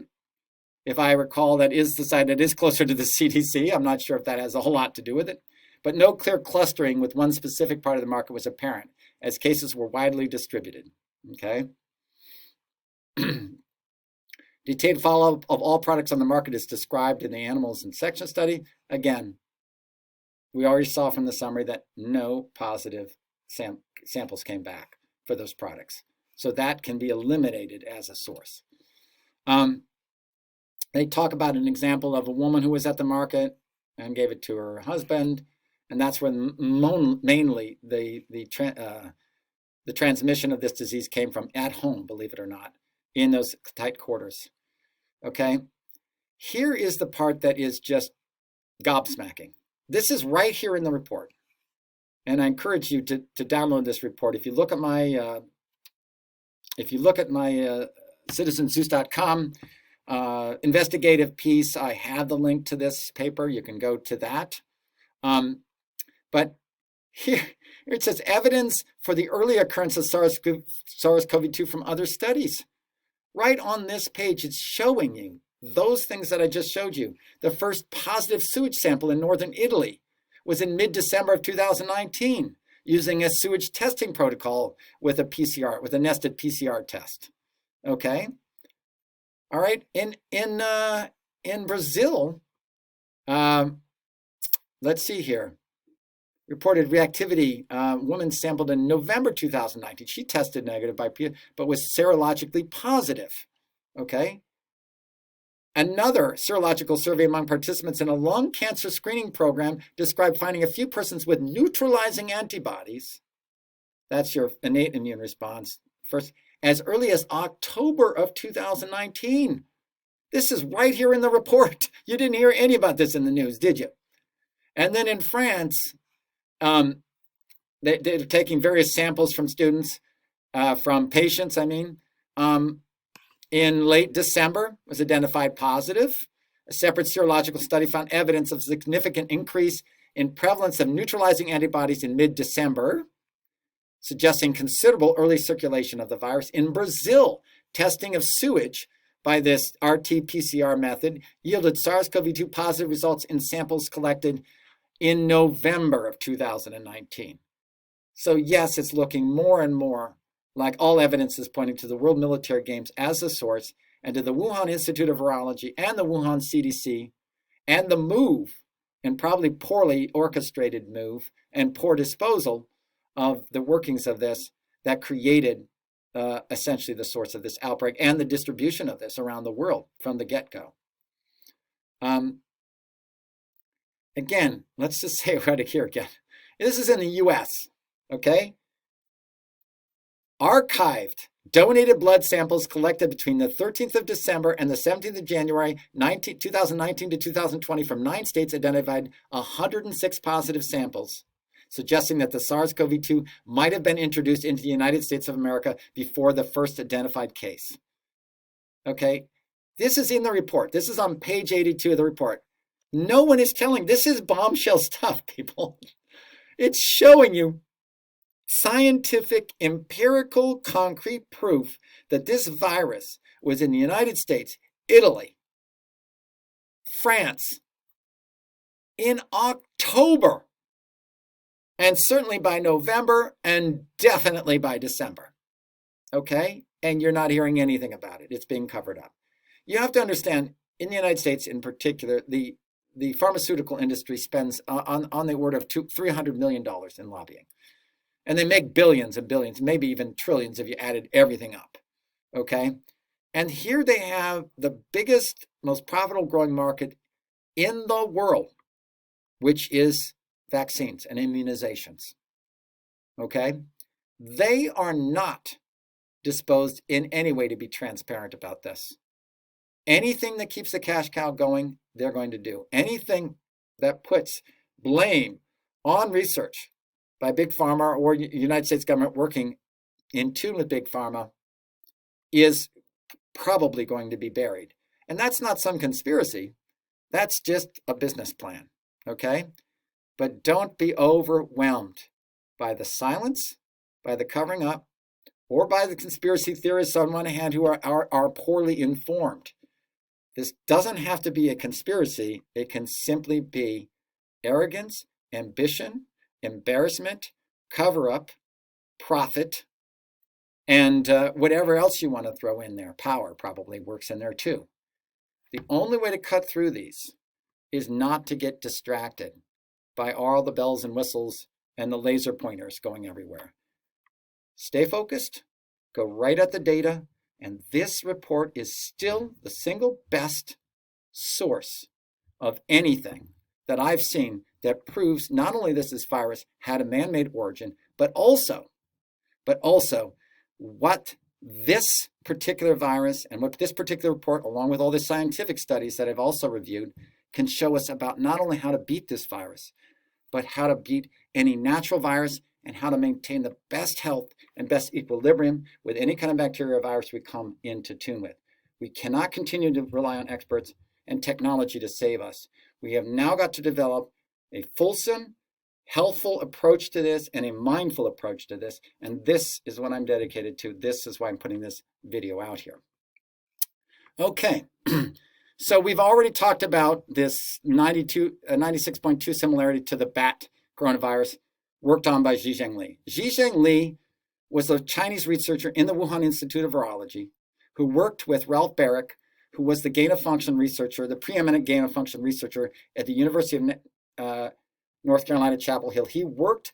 If I recall, that is the side that is closer to the CDC. I'm not sure if that has a whole lot to do with it. But no clear clustering with one specific part of the market was apparent, as cases were widely distributed, okay? Detailed follow-up of all products on the market is described in the animals in section study. Again, we already saw from the summary that no positive samples came back for those products. So that can be eliminated as a source. They talk about an example of a woman who was at the market and gave it to her husband, and that's where mainly the transmission of this disease came from at home, believe it or not, in those tight quarters, okay? Here is the part that is just gobsmacking. This is right here in the report. And I encourage you to download this report. If you look at my citizenzeus.com investigative piece, I have the link to this paper. You can go to that. But here it says evidence for the early occurrence of SARS-CoV-2 from other studies. Right on this page, it's showing you those things that I just showed you. The first positive sewage sample in northern Italy was in mid-December of 2019, using a sewage testing protocol with a PCR, with a nested PCR test. Okay. All right. In Brazil, let's see here. Reported reactivity. Woman sampled in November 2019. She tested negative but was serologically positive. Okay. Another serological survey among participants in a lung cancer screening program described finding a few persons with neutralizing antibodies, that's your innate immune response, first, as early as October of 2019. This is right here in the report. You didn't hear any about this in the news, did you? And then in France, they're taking various samples from students, from patients, in late December, was identified positive. A separate serological study found evidence of significant increase in prevalence of neutralizing antibodies in mid-December, suggesting considerable early circulation of the virus. In Brazil, testing of sewage by this RT-PCR method yielded SARS-CoV-2 positive results in samples collected in November of 2019. So yes, it's looking more and more like all evidence is pointing to the World Military Games as the source, and to the Wuhan Institute of Virology and the Wuhan CDC, and the move, and probably poorly orchestrated move and poor disposal of the workings of this that created essentially the source of this outbreak and the distribution of this around the world from the get-go. Again, let's just say it right here again. This is in the US, okay? Archived donated blood samples collected between the 13th of December and the 17th of January 2019 to 2020 from 9 states identified 106 positive samples, suggesting that the SARS-CoV-2 might have been introduced into the United States of America before the first identified case. Okay, this is in the report. This is on page 82 of the report. No one is telling, this is bombshell stuff, people. It's showing you scientific, empirical, concrete proof that this virus was in the United States, Italy, France, in October, and certainly by November, and definitely by December. Okay? And you're not hearing anything about it. It's being covered up. You have to understand, in the United States in particular, the pharmaceutical industry spends on the order of $300 million in lobbying. And they make billions and billions, maybe even trillions if you added everything up, okay? And here they have the biggest, most profitable growing market in the world, which is vaccines and immunizations, okay? They are not disposed in any way to be transparent about this. Anything that keeps the cash cow going, they're going to do. Anything that puts blame on research by Big Pharma or United States government working in tune with Big Pharma is probably going to be buried. And that's not some conspiracy. That's just a business plan, okay? But don't be overwhelmed by the silence, by the covering up, or by the conspiracy theorists on one hand who are poorly informed. This doesn't have to be a conspiracy. It can simply be arrogance, ambition, embarrassment, cover-up, profit, and whatever else you want to throw in there. Power probably works in there too. The only way to cut through these is not to get distracted by all the bells and whistles and the laser pointers going everywhere. Stay focused, go right at the data, and this report is still the single best source of anything that I've seen that proves not only this virus had a man-made origin, but also what this particular virus and what this particular report, along with all the scientific studies that I've also reviewed, can show us about not only how to beat this virus, but how to beat any natural virus and how to maintain the best health and best equilibrium with any kind of bacteria or virus we come into tune with. We cannot continue to rely on experts and technology to save us. We have now got to develop a fulsome, healthful approach to this and a mindful approach to this. And this is what I'm dedicated to. This is why I'm putting this video out here. Okay, so we've already talked about this 96.2 similarity to the bat coronavirus worked on by Zhizheng Li. Zhizheng Li was a Chinese researcher in the Wuhan Institute of Virology who worked with Ralph Barrick, who was the gain-of-function researcher, the preeminent gain-of-function researcher at the University of North Carolina, Chapel Hill. He worked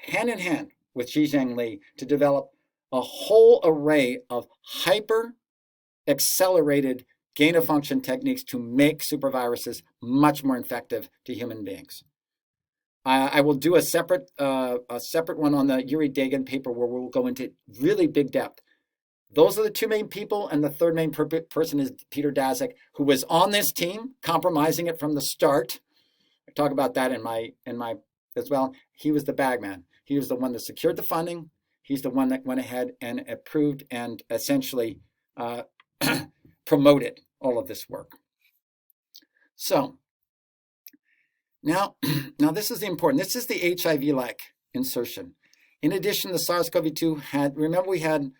hand in hand with Zhizheng Li to develop a whole array of hyper-accelerated gain-of-function techniques to make superviruses much more effective to human beings. I will do a separate one on the Yuri Dagan paper where we'll go into really big depth. Those are the two main people, and the third main person is Peter Daszak, who was on this team, compromising it from the start. I talk about that in my as well. He was the bagman. He was the one that secured the funding. He's the one that went ahead and approved and essentially promoted all of this work. So now this is the important. This is the HIVlike insertion. In addition, the SARS-CoV-2 had, remember we had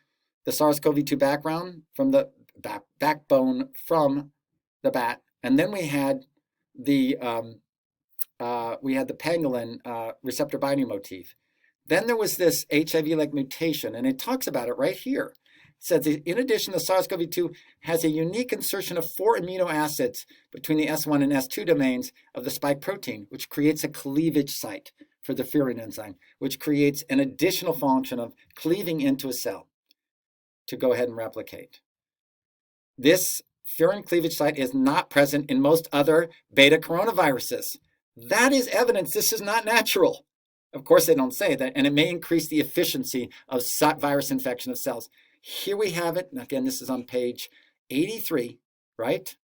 the SARS-CoV-2 background from the backbone from the bat, and then we had the pangolin receptor binding motif. Then there was this HIV-like mutation, and it talks about it right here. It says, in addition, the SARS-CoV-2 has a unique insertion of 4 amino acids between the S1 and S2 domains of the spike protein, which creates a cleavage site for the furin enzyme, which creates an additional function of cleaving into a cell to go ahead and replicate. This furin cleavage site is not present in most other beta coronaviruses. That is evidence this is not natural. Of course, they don't say that, and it may increase the efficiency of virus infection of cells. Here we have it. Again, this is on page 83, right?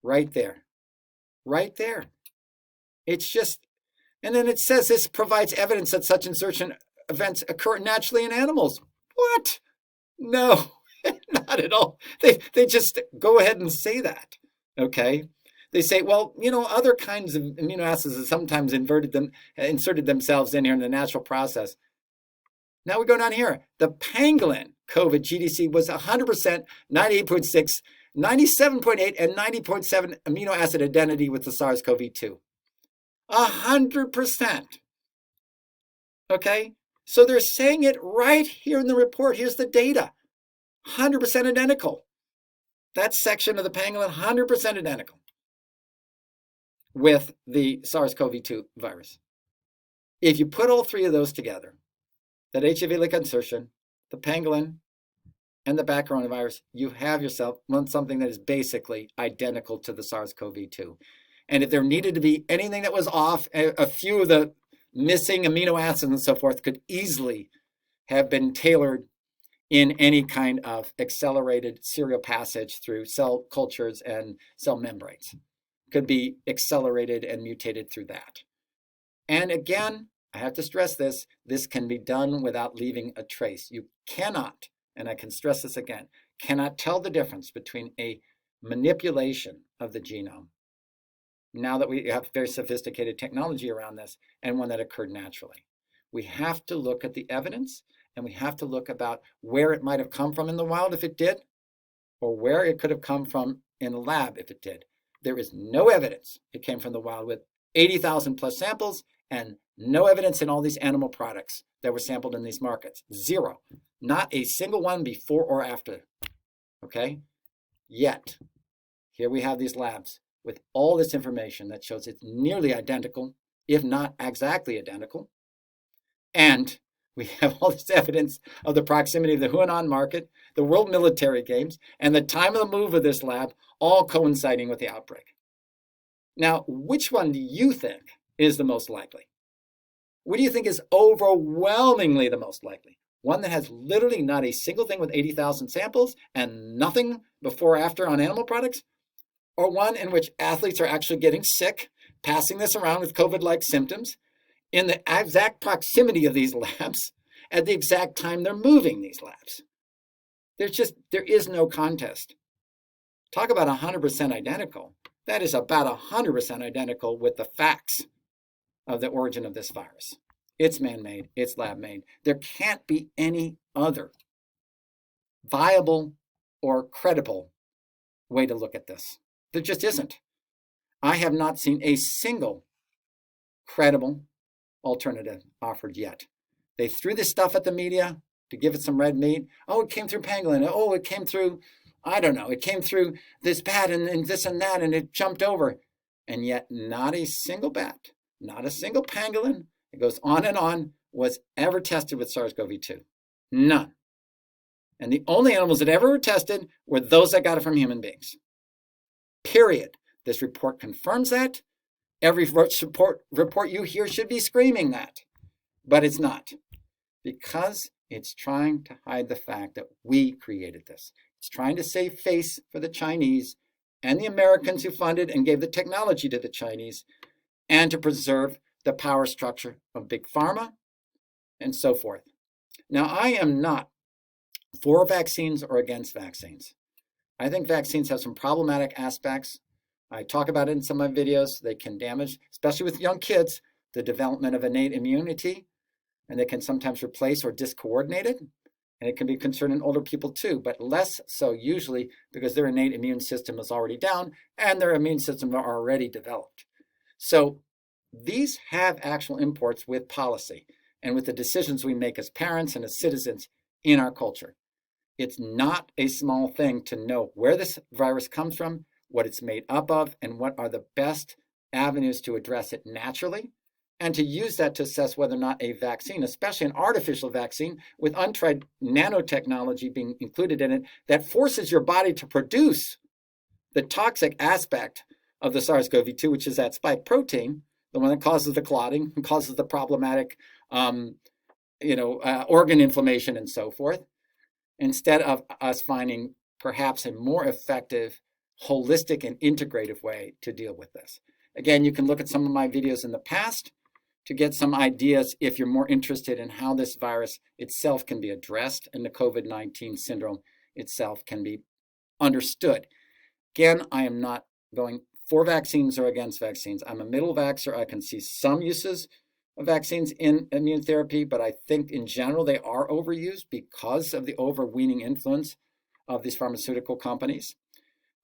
Right there. Right there. It's just, and then it says this provides evidence that such insertion events occur naturally in animals. What? No, not at all. They just go ahead and say that, okay? They say, well, you know, other kinds of amino acids have sometimes inserted themselves in here in the natural process. Now we go down here. The pangolin COVID GDC was 100%, 98.6, 97.8, and 90.7 amino acid identity with the SARS-CoV-2. 100%. Okay? So they're saying it right here in the report. Here's the data. 100% identical. That section of the pangolin, 100% identical with the SARS-CoV-2 virus. If you put all three of those together, that HIV-like insertion, the pangolin, and the bat coronavirus, you have yourself something that is basically identical to the SARS-CoV-2. And if there needed to be anything that was off, a few of the missing amino acids and so forth could easily have been tailored in any kind of accelerated serial passage through cell cultures and cell membranes. Could be accelerated and mutated through that. And again, I have to stress this, this can be done without leaving a trace. You cannot, and I can stress this again, cannot tell the difference between a manipulation of the genome, now that we have very sophisticated technology around this, and one that occurred naturally. We have to look at the evidence, and we have to look about where it might have come from in the wild if it did, or where it could have come from in a lab if it did. There is no evidence it came from the wild with 80,000 plus samples, and no evidence in all these animal products that were sampled in these markets. Zero. Not a single one before or after. Okay? Yet, here we have these labs with all this information that shows it's nearly identical, if not exactly identical. And we have all this evidence of the proximity of the Huanan market, the World Military Games, and the time of the move of this lab, all coinciding with the outbreak. Now, which one do you think is the most likely? What do you think is overwhelmingly the most likely? One that has literally not a single thing with 80,000 samples and nothing before or after on animal products? Or one in which athletes are actually getting sick, passing this around with COVID-like symptoms in the exact proximity of these labs at the exact time they're moving these labs? There is no contest. Talk about 100% identical. That is about 100% identical with the facts of the origin of this virus. It's man-made, it's lab-made. There can't be any other viable or credible way to look at this. There just isn't. I have not seen a single credible alternative offered yet. They threw this stuff at the media to give it some red meat. Oh, it came through pangolin. Oh, it came through, I don't know, it came through this bat and this and that, and it jumped over. And yet not a single bat, not a single pangolin, it goes on, was ever tested with SARS-CoV-2. None. And the only animals that ever were tested were those that got it from human beings. Period. This report confirms that. Every report you hear should be screaming that. But it's not. Because it's trying to hide the fact that we created this. It's trying to save face for the Chinese and the Americans who funded and gave the technology to the Chinese, and to preserve the power structure of big pharma and so forth. Now, I am not for vaccines or against vaccines. I think vaccines have some problematic aspects. I talk about it in some of my videos. They can damage, especially with young kids, the development of innate immunity, and they can sometimes replace or discoordinate it. And it can be a concern in older people too, but less so usually because their innate immune system is already down and their immune system are already developed. So these have actual imports with policy and with the decisions we make as parents and as citizens in our culture. It's not a small thing to know where this virus comes from, what it's made up of, and what are the best avenues to address it naturally, and to use that to assess whether or not a vaccine, especially an artificial vaccine with untried nanotechnology being included in it, that forces your body to produce the toxic aspect of the SARS-CoV-2, which is that spike protein, the one that causes the clotting and causes the problematic organ inflammation and so forth, instead of us finding perhaps a more effective, holistic, and integrative way to deal with this. Again, you can look at some of my videos in the past to get some ideas if you're more interested in how this virus itself can be addressed and the COVID-19 syndrome itself can be understood. Again, I am not going for vaccines or against vaccines. I'm a middle vaxxer. I can see some uses of vaccines in immune therapy, but I think in general they are overused because of the overweening influence of these pharmaceutical companies.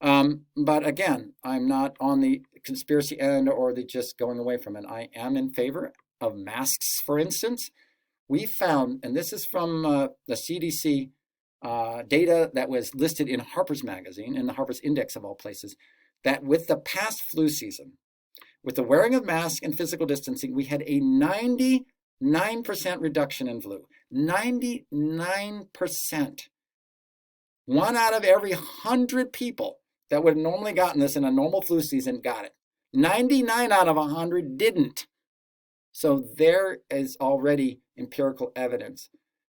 But again, I'm not on the conspiracy end or the just going away from it. I am in favor of masks, for instance. We found, and this is from the CDC data that was listed in Harper's Magazine, in the Harper's Index of all places, that with the past flu season, with the wearing of masks and physical distancing, we had a 99% reduction in flu. 99%. 1 out of every 100 people that would have normally gotten this in a normal flu season got it. 99 out of 100 didn't. So there is already empirical evidence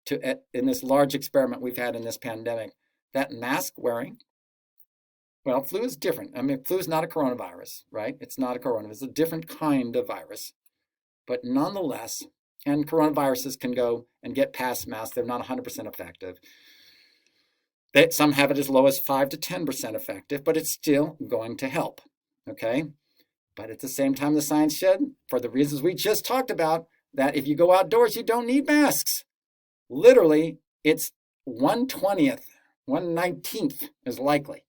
in this large experiment we've had in this pandemic that mask wearing, well, flu is different. I mean, flu is not a coronavirus, right? It's not a coronavirus. It's a different kind of virus. But nonetheless, and coronaviruses can go and get past masks. They're not 100% effective. Some have it as low as 5 to 10% effective, but it's still going to help, okay? But at the same time, the science said, for the reasons we just talked about, that if you go outdoors, you don't need masks. Literally, it's 1/20th, 1/19th is likely.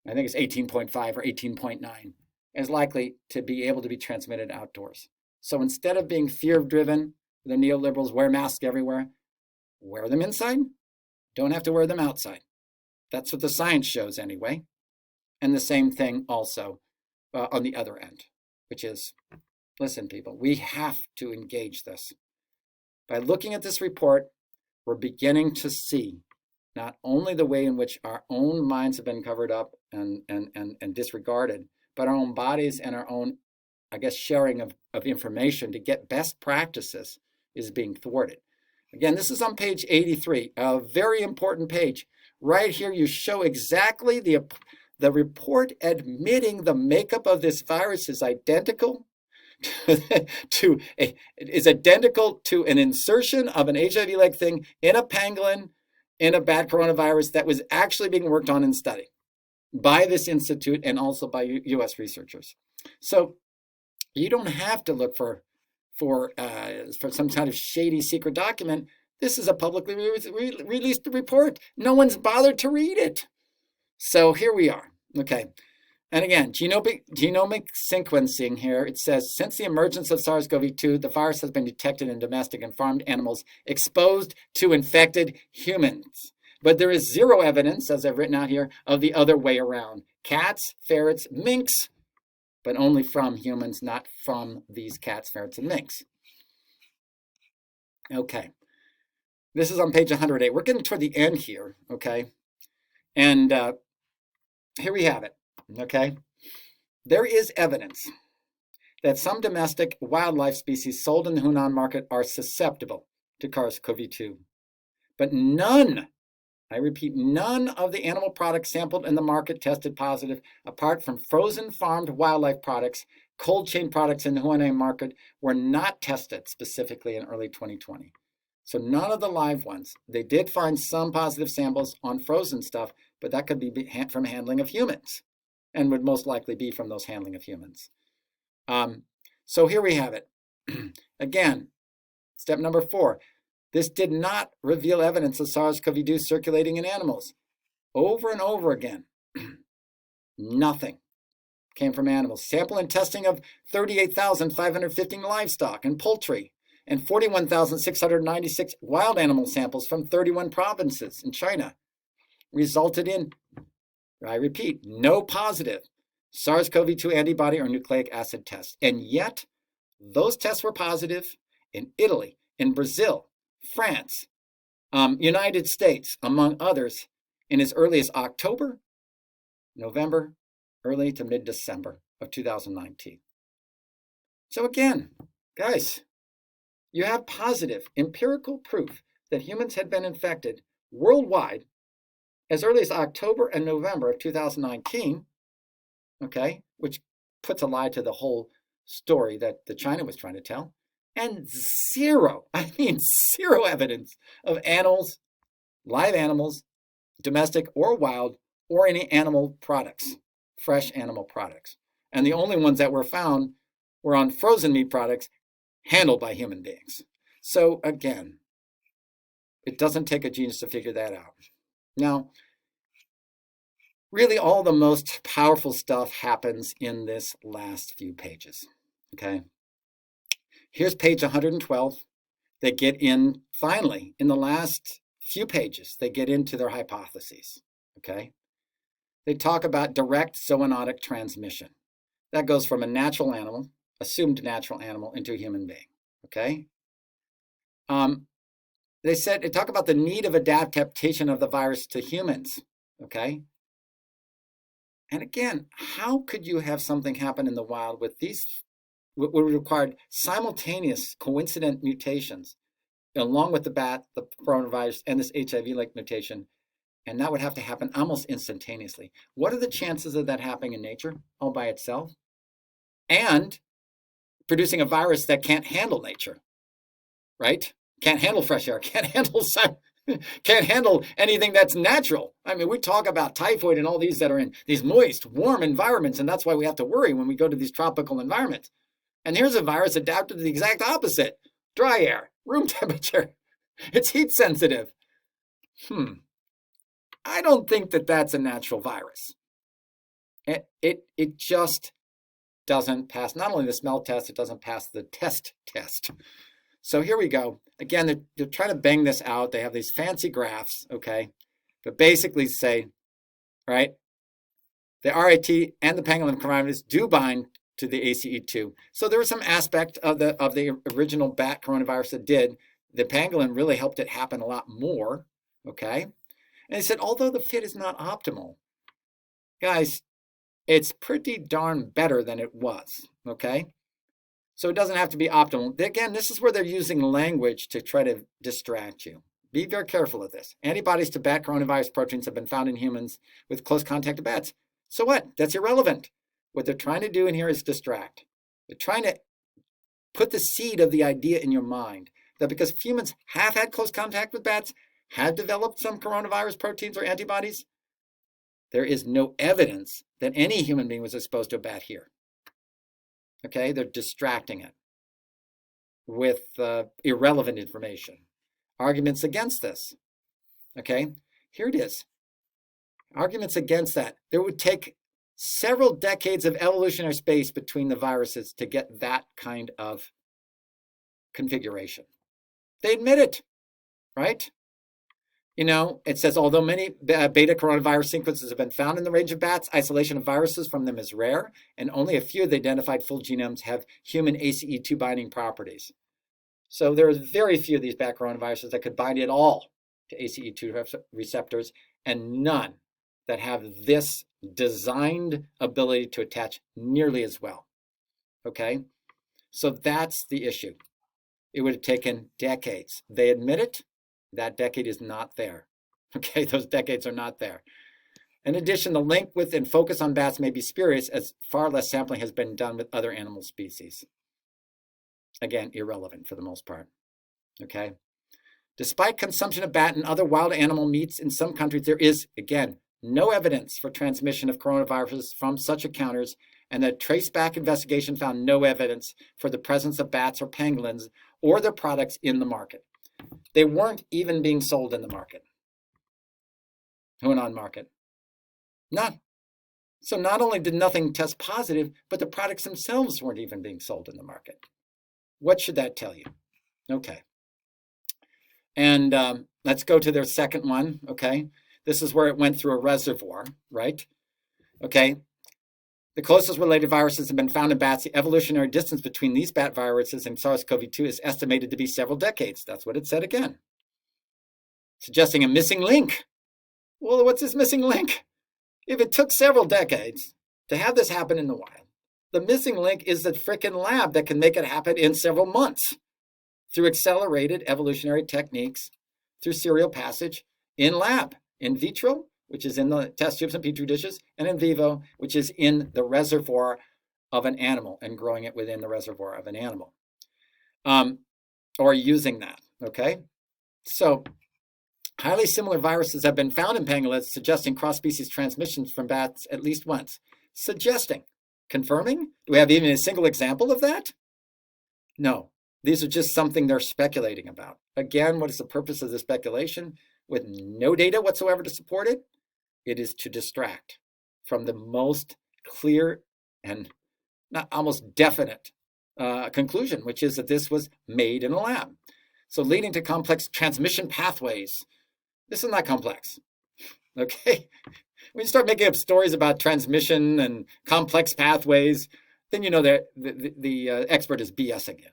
I think it's 18.5 or 18.9 is likely to be able to be transmitted outdoors. So instead of being fear-driven, the neoliberals wear masks everywhere, wear them inside. Don't have to wear them outside. That's what the science shows anyway. And the same thing also on the other end, which is, listen, people, we have to engage this. By looking at this report, we're beginning to see not only the way in which our own minds have been covered up and disregarded, but our own bodies and our own, I guess, sharing of information to get best practices is being thwarted. Again, this is on page 83, a very important page. Right here, you show exactly the report admitting the makeup of this virus is identical to an insertion of an HIV-like thing in a pangolin in a bad coronavirus that was actually being worked on and studied by this institute and also by U.S. researchers. So you don't have to look for some kind of shady secret document. This is a publicly released report. No one's bothered to read it. So here we are. Okay. And again, genomic sequencing here, it says, since the emergence of SARS-CoV-2, the virus has been detected in domestic and farmed animals exposed to infected humans. But there is zero evidence, as I've written out here, of the other way around. Cats, ferrets, minks, but only from humans, not from these cats, ferrets, and minks. Okay. This is on page 108. We're getting toward the end here, okay? And here we have it. Okay, there is evidence that some domestic wildlife species sold in the Hunan market are susceptible to SARS-CoV-2, but none, I repeat, none of the animal products sampled in the market tested positive, apart from frozen farmed wildlife products. Cold chain products in the Hunan market were not tested specifically in early 2020. So none of the live ones. They did find some positive samples on frozen stuff, but that could be from handling of humans, and would most likely be from those handling of humans. So here we have it. Again, step number 4. This did not reveal evidence of SARS-CoV-2 circulating in animals. Over and over again, nothing. came from animals. Sample and testing of 38,515 livestock and poultry, and 41,696 wild animal samples from 31 provinces in China resulted in, I repeat, no positive SARS-CoV-2 antibody or nucleic acid tests. And yet, those tests were positive in Italy, in Brazil, France, United States, among others, in as early as October, November, early to mid-December of 2019. So again, guys, you have positive empirical proof that humans had been infected worldwide as early as October and November of 2019, okay, which puts a lie to the whole story that the China was trying to tell, and zero evidence of animals, live animals, domestic or wild, or any animal products, fresh animal products. And the only ones that were found were on frozen meat products handled by human beings. So again, it doesn't take a genius to figure that out. Now, really all the most powerful stuff happens in this last few pages, okay? Here's page 112. They get in, finally, in the last few pages, they get into their hypotheses, okay? They talk about direct zoonotic transmission. That goes from a natural animal, assumed natural animal, into a human being, okay? They talk about the need of adaptation of the virus to humans, okay? And again, how could you have something happen in the wild with these, what would require simultaneous coincident mutations, along with the bat, the coronavirus, and this HIV-like mutation, and that would have to happen almost instantaneously. What are the chances of that happening in nature all by itself? And producing a virus that can't handle nature, right? Can't handle fresh air, can't handle anything that's natural. I mean, we talk about typhoid and all these that are in these moist, warm environments, and that's why we have to worry when we go to these tropical environments. And here's a virus adapted to the exact opposite. Dry air, room temperature. It's heat sensitive. I don't think that that's a natural virus. It just doesn't pass, not only the smell test, it doesn't pass the test. So here we go. Again, they're trying to bang this out. They have these fancy graphs, okay? But basically say, right, the RAT and the pangolin coronavirus do bind to the ACE2. So there was some aspect of the original bat coronavirus that did. The pangolin really helped it happen a lot more, okay? And they said, although the fit is not optimal, guys, it's pretty darn better than it was, okay? So it doesn't have to be optimal. Again, this is where they're using language to try to distract you. Be very careful of this. Antibodies to bat coronavirus proteins have been found in humans with close contact to bats. So what? That's irrelevant. What they're trying to do in here is distract. They're trying to put the seed of the idea in your mind that because humans have had close contact with bats, have developed some coronavirus proteins or antibodies, there is no evidence that any human being was exposed to a bat here. Okay, they're distracting it with irrelevant information. Arguments against this. Okay, here it is. Arguments against that. There would take several decades of evolutionary space between the viruses to get that kind of configuration. They admit it, right? You know, it says, although many beta coronavirus sequences have been found in the range of bats, isolation of viruses from them is rare, and only a few of the identified full genomes have human ACE2 binding properties. So there are very few of these bat coronaviruses that could bind at all to ACE2 receptors, and none that have this designed ability to attach nearly as well. Okay, so that's the issue. It would have taken decades. They admit it. That decade is not there. Okay, those decades are not there. In addition, the link with and focus on bats may be spurious, as far less sampling has been done with other animal species. Again, irrelevant for the most part. Okay. Despite consumption of bat and other wild animal meats in some countries, there is, again, no evidence for transmission of coronaviruses from such encounters, and the traceback investigation found no evidence for the presence of bats or pangolins or their products in the market. They weren't even being sold in the market. Who went on market? None. So not only did nothing test positive, but the products themselves weren't even being sold in the market. What should that tell you? Okay. And let's go to their second one, okay? This is where it went through a reservoir, right? Okay. The closest related viruses have been found in bats. The evolutionary distance between these bat viruses and SARS-CoV-2 is estimated to be several decades. That's what it said again. Suggesting a missing link. Well, what's this missing link? If it took several decades to have this happen in the wild, the missing link is the frickin' lab that can make it happen in several months through accelerated evolutionary techniques, through serial passage in lab, in vitro, which is in the test tubes and petri dishes, and in vivo, which is in the reservoir of an animal and growing it within the reservoir of an animal, or using that, okay? So highly similar viruses have been found in pangolins, suggesting cross-species transmissions from bats at least once. Suggesting, confirming? Do we have even a single example of that? No, these are just something they're speculating about. Again, what is the purpose of the speculation? With no data whatsoever to support it, it is to distract from the most clear and not almost definite conclusion, which is that this was made in a lab. So leading to complex transmission pathways. This is not complex, okay? When you start making up stories about transmission and complex pathways, then you know that the expert is BSing you.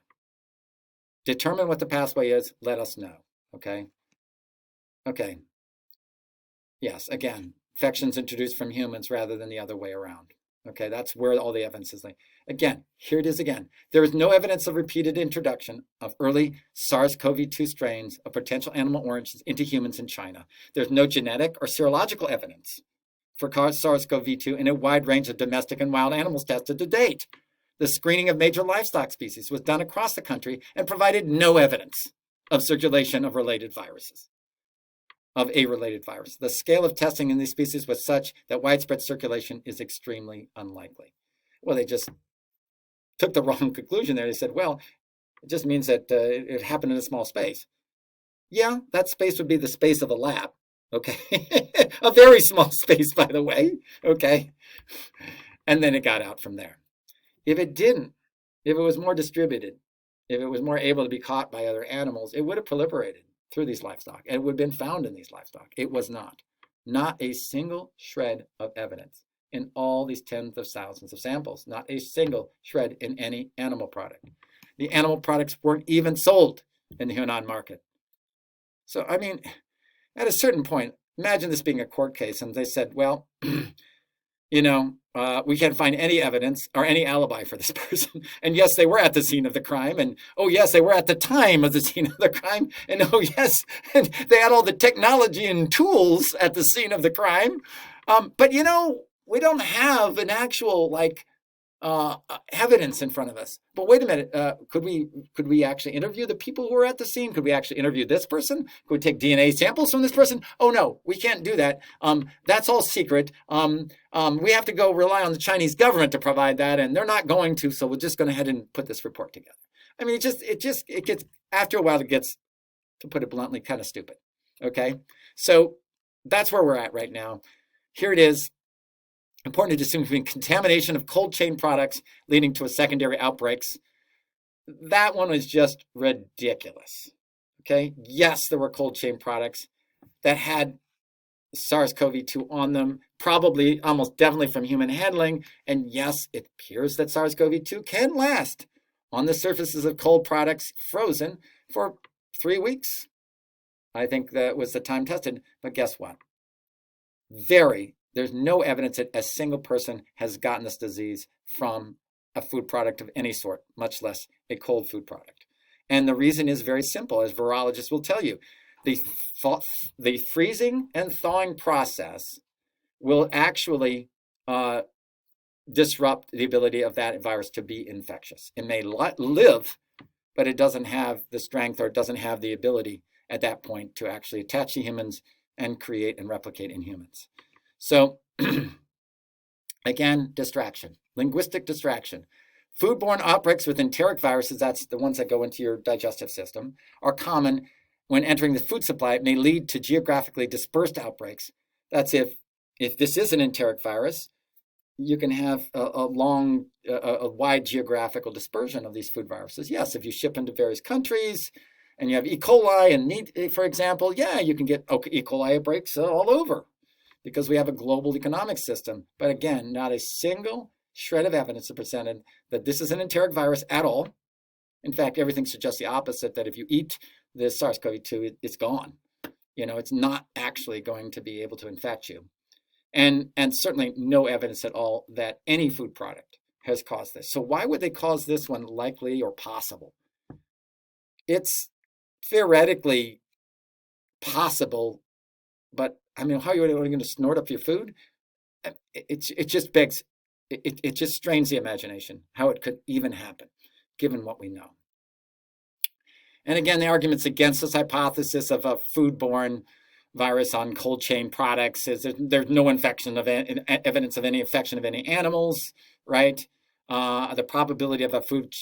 Determine what the pathway is, let us know, okay? Okay. Yes, again, infections introduced from humans rather than the other way around. Okay, that's where all the evidence is. Again, here it is again. There is no evidence of repeated introduction of early SARS-CoV-2 strains of potential animal origins into humans in China. There's no genetic or serological evidence for SARS-CoV-2 in a wide range of domestic and wild animals tested to date. The screening of major livestock species was done across the country and provided no evidence of circulation of related viruses. Of a related virus. The scale of testing in these species was such that widespread circulation is extremely unlikely. Well, they just took the wrong conclusion there. They said, well, it just means that it happened in a small space. Yeah, that space would be the space of a lab, okay? A very small space, by the way, okay? And then it got out from there. If it didn't, if it was more distributed, if it was more able to be caught by other animals, it would have proliferated through these livestock, and it would have been found in these livestock. It was not. Not a single shred of evidence in all these tens of thousands of samples. Not a single shred in any animal product. The animal products weren't even sold in the Hunan market. So, I mean, at a certain point, imagine this being a court case, and they said, well, you know, we can't find any evidence or any alibi for this person. And yes, they were at the scene of the crime. And oh, yes, they were at the time of the scene of the crime. And oh, yes, and they had all the technology and tools at the scene of the crime. But, you know, we don't have an actual, like, evidence in front of us. But wait a minute, could we actually interview the people who were at the scene? Could we actually interview this person? Could we take DNA samples from this person? Oh no, we can't do that. That's all secret. We have to go rely on the Chinese government to provide that, and they're not going to. So we're just going to head and put this report together. I mean, it gets after a while, it gets, to put it bluntly, kind of stupid. Okay, so that's where we're at right now. Here it is. Important to distinguish between contamination of cold chain products leading to a secondary outbreaks. That one was just ridiculous. Okay, yes, there were cold chain products that had SARS-CoV-2 on them, probably almost definitely from human handling. And yes, it appears that SARS-CoV-2 can last on the surfaces of cold products frozen for 3 weeks. I think that was the time tested. But guess what? There's no evidence that a single person has gotten this disease from a food product of any sort, much less a cold food product. And the reason is very simple, as virologists will tell you. The freezing and thawing process will actually disrupt the ability of that virus to be infectious. It may live, but it doesn't have the strength, or it doesn't have the ability at that point to actually attach to humans and create and replicate in humans. So, again, distraction, linguistic distraction. Foodborne outbreaks with enteric viruses, that's the ones that go into your digestive system, are common when entering the food supply. It may lead to geographically dispersed outbreaks. That's if this is an enteric virus, you can have a wide geographical dispersion of these food viruses. Yes, if you ship into various countries and you have E. coli and meat, for example, yeah, you can get E. coli outbreaks all over because we have a global economic system. But again, not a single shred of evidence is presented that this is an enteric virus at all. In fact, everything suggests the opposite, that if you eat this SARS-CoV-2, it's gone. It's not actually going to be able to infect you. And certainly no evidence at all that any food product has caused this. So why would they cause this one likely or possible? It's theoretically possible, but I mean, how are you going to snort up your food? It just begs, it just strains the imagination how it could even happen, given what we know. And again, the arguments against this hypothesis of a foodborne virus on cold chain products is that there's no evidence of any infection of any animals, right? The probability of a food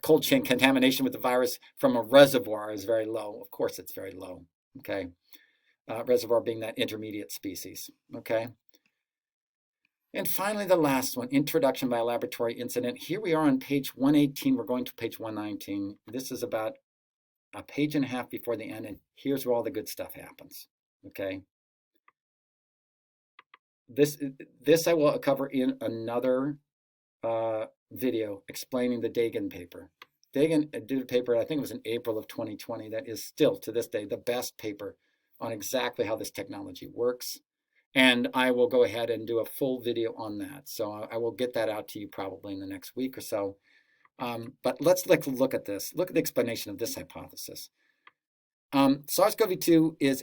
cold chain contamination with the virus from a reservoir is very low. Of course, it's very low, okay? Reservoir being that intermediate species, okay? And finally, the last one, introduction by a laboratory incident. Here we are on page 118. We're going to page 119. This is about a page and a half before the end, and here's where all the good stuff happens, okay? This I will cover in another video explaining the Dagan paper. Dagan did a paper, I think it was in April of 2020, that is still, to this day, the best paper on exactly how this technology works. And I will go ahead and do a full video on that. So I will get that out to you probably in the next week or so. But let's look at this. Look at the explanation of this hypothesis. SARS-CoV-2 is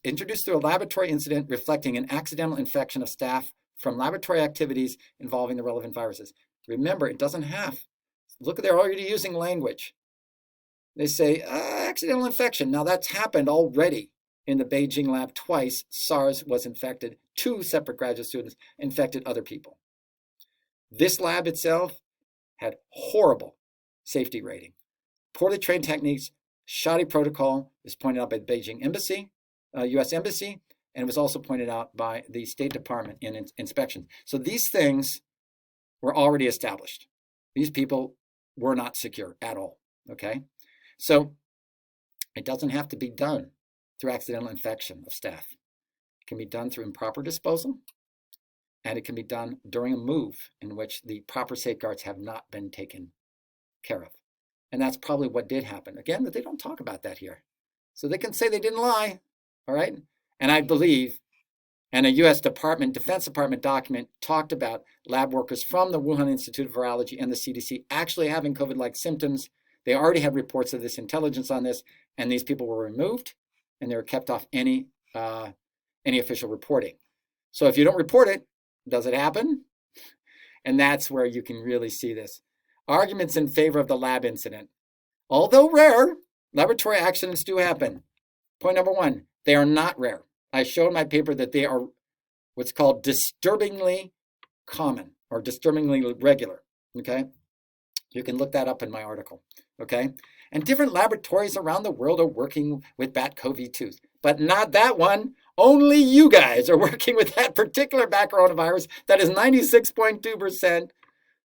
introduced through a laboratory incident reflecting an accidental infection of staph from laboratory activities involving the relevant viruses. Remember, it doesn't have. Look, they're already using language. They say, accidental infection. Now, that's happened already in the Beijing lab twice. SARS was infected. 2 separate graduate students infected other people. This lab itself had horrible safety rating. Poorly trained techniques, shoddy protocol is pointed out by the Beijing embassy, U.S. embassy, and it was also pointed out by the State Department in inspections. So these things were already established. These people were not secure at all, okay? So it doesn't have to be done through accidental infection of staph. It can be done through improper disposal, and it can be done during a move in which the proper safeguards have not been taken care of. And that's probably what did happen. Again, they don't talk about that here. So they can say they didn't lie, all right? And I believe, and a U.S. Defense Department document talked about lab workers from the Wuhan Institute of Virology and the CDC actually having COVID-like symptoms. They already had reports of this intelligence on this, and these people were removed, and they were kept off any official reporting. So if you don't report it, does it happen? And that's where you can really see this. Arguments in favor of the lab incident. Although rare, laboratory accidents do happen. Point number 1, they are not rare. I showed in my paper that they are what's called disturbingly common or disturbingly regular, okay? You can look that up in my article, okay? And different laboratories around the world are working with bat-CoV-2s, but not that one. Only you guys are working with that particular bat coronavirus that is 96.2%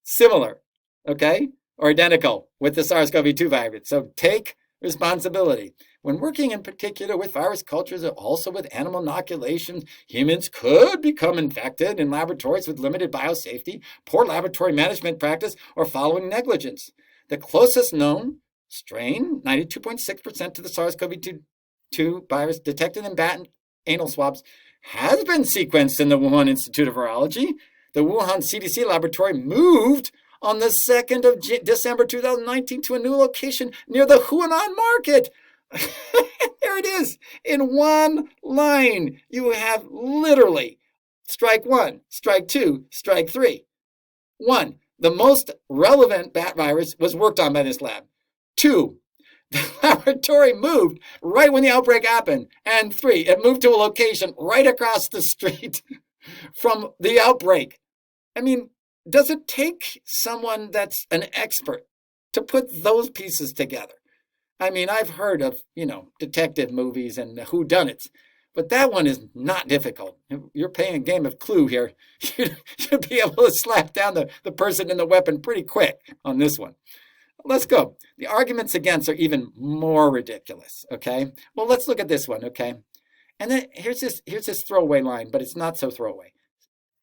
similar, okay, or identical with the SARS-CoV-2 virus. So take responsibility. When working in particular with virus cultures and also with animal inoculations, humans could become infected in laboratories with limited biosafety, poor laboratory management practice, or following negligence. The closest known strain, 92.6% to the SARS-CoV-2 virus detected in bat and anal swabs, has been sequenced in the Wuhan Institute of Virology. The Wuhan CDC laboratory moved on the 2nd of December 2019 to a new location near the Huanan market. There it is. In one line, you have literally strike 1, strike 2, strike 3. 1, the most relevant bat virus was worked on by this lab. 2, the laboratory moved right when the outbreak happened. And 3, it moved to a location right across the street from the outbreak. I mean, does it take someone that's an expert to put those pieces together? I mean, I've heard of, detective movies and whodunits, But that one is not difficult. You're playing a game of Clue here. You'd be able to slap down the person in the weapon pretty quick on this one. Let's go. The arguments against are even more ridiculous, okay? Well, let's look at this one, okay? And then here's this throwaway line, but it's not so throwaway.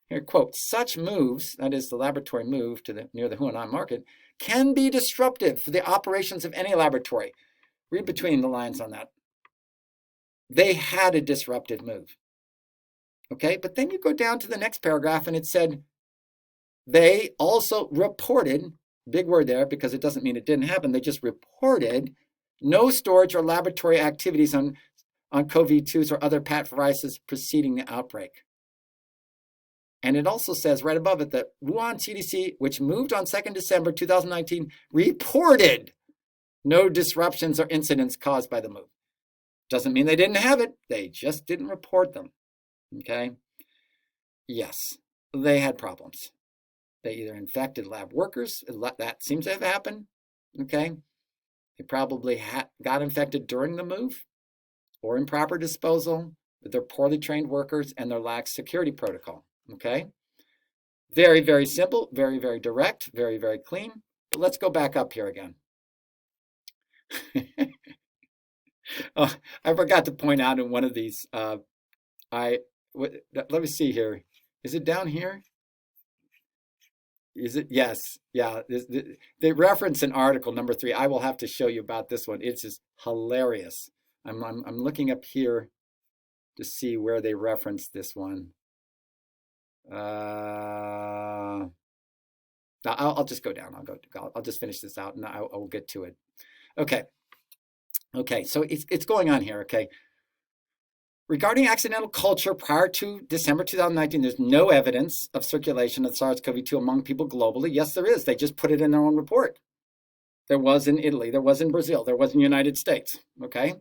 Here, quote, such moves, that is the laboratory move to near the Huanan market, can be disruptive for the operations of any laboratory. Read between the lines on that. They had a disruptive move. Okay, but then you go down to the next paragraph and it said, they also reported, big word there because it doesn't mean it didn't happen, they just reported no storage or laboratory activities on CoV-2s or other pathoviruses preceding the outbreak. And it also says right above it that Wuhan CDC, which moved on 2nd December 2019, reported no disruptions or incidents caused by the move. Doesn't mean they didn't have it. They just didn't report them. Okay? Yes, they had problems. They either infected lab workers. That seems to have happened. Okay? They probably got infected during the move or improper disposal with their poorly trained workers and their lax security protocol. Okay? Very, very simple, very, very direct, very, very clean. But let's go back up here again. Oh, I forgot to point out in one of these, let me see here. Is it down here? Is it? Yes. Yeah. They reference in article number 3. I will have to show you about this one. It's just hilarious. I'm looking up here to see where they reference this one. I'll just go down. I'll just finish this out and I'll get to it. Okay. Okay, so it's going on here, okay? Regarding accidental culture prior to December 2019, there's no evidence of circulation of SARS-CoV-2 among people globally. Yes, there is. They just put it in their own report. There was in Italy. There was in Brazil. There was in the United States, okay?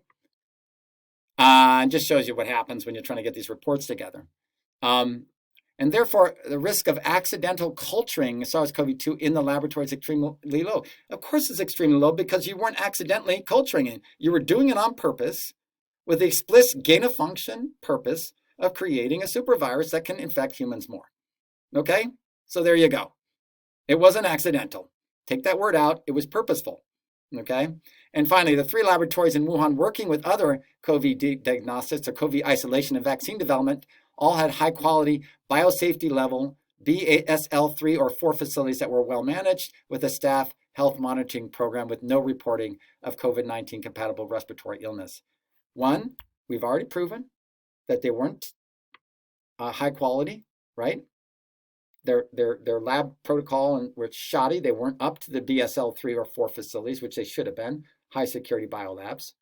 It just shows you what happens when you're trying to get these reports together. And therefore, the risk of accidental culturing SARS-CoV-2 in the laboratory is extremely low. Of course it's extremely low because you weren't accidentally culturing it. You were doing it on purpose with the explicit gain-of-function purpose of creating a supervirus that can infect humans more. Okay? So there you go. It wasn't accidental. Take that word out. It was purposeful. Okay? And finally, the 3 laboratories in Wuhan working with other COVID diagnostics or COVID isolation and vaccine development all had high-quality biosafety level BASL-3 or 4 facilities that were well managed with a staff health monitoring program with no reporting of COVID-19 compatible respiratory illness. 1, we've already proven that they weren't high quality, right? Their lab protocol were shoddy. They weren't up to the BSL-3 or 4 facilities, which they should have been, high security biolabs.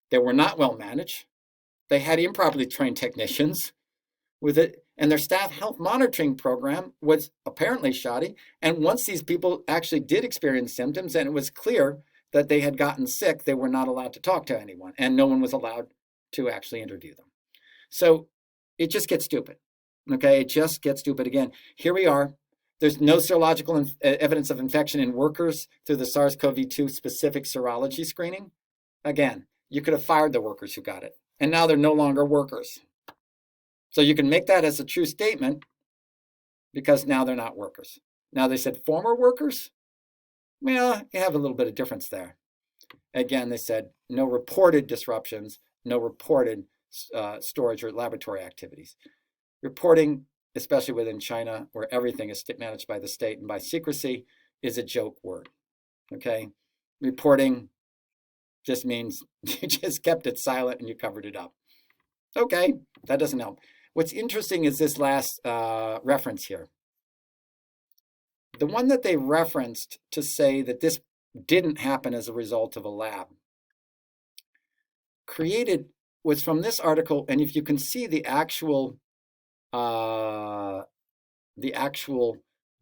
They were not well managed. They had improperly trained technicians with it, and their staff health monitoring program was apparently shoddy. And once these people actually did experience symptoms and it was clear that they had gotten sick, they were not allowed to talk to anyone, and no one was allowed to actually interview them. So it just gets stupid. Okay, it just gets stupid again. Here we are. There's no serological evidence of infection in workers through the SARS-CoV-2 specific serology screening. Again, you could have fired the workers who got it, and now they're no longer workers. So you can make that as a true statement because now they're not workers. Now they said former workers. Well, you have a little bit of difference there. Again, they said no reported disruptions, no reported storage or laboratory activities. Reporting, especially within China, where everything is managed by the state and by secrecy, is a joke word. Okay? Reporting just means you just kept it silent and you covered it up. Okay, that doesn't help. What's interesting is this last reference here. The one that they referenced to say that this didn't happen as a result of a lab was from this article, and if you can see the actual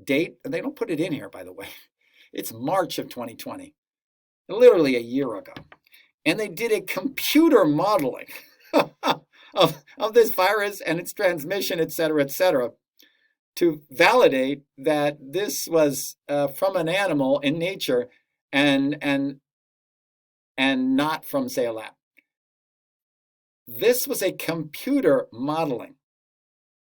date, and they don't put it in here, by the way. It's March of 2020, literally a year ago. And they did a computer modeling of this virus and its transmission, et cetera, to validate that this was from an animal in nature and not from, say, a lab. This was a computer modeling,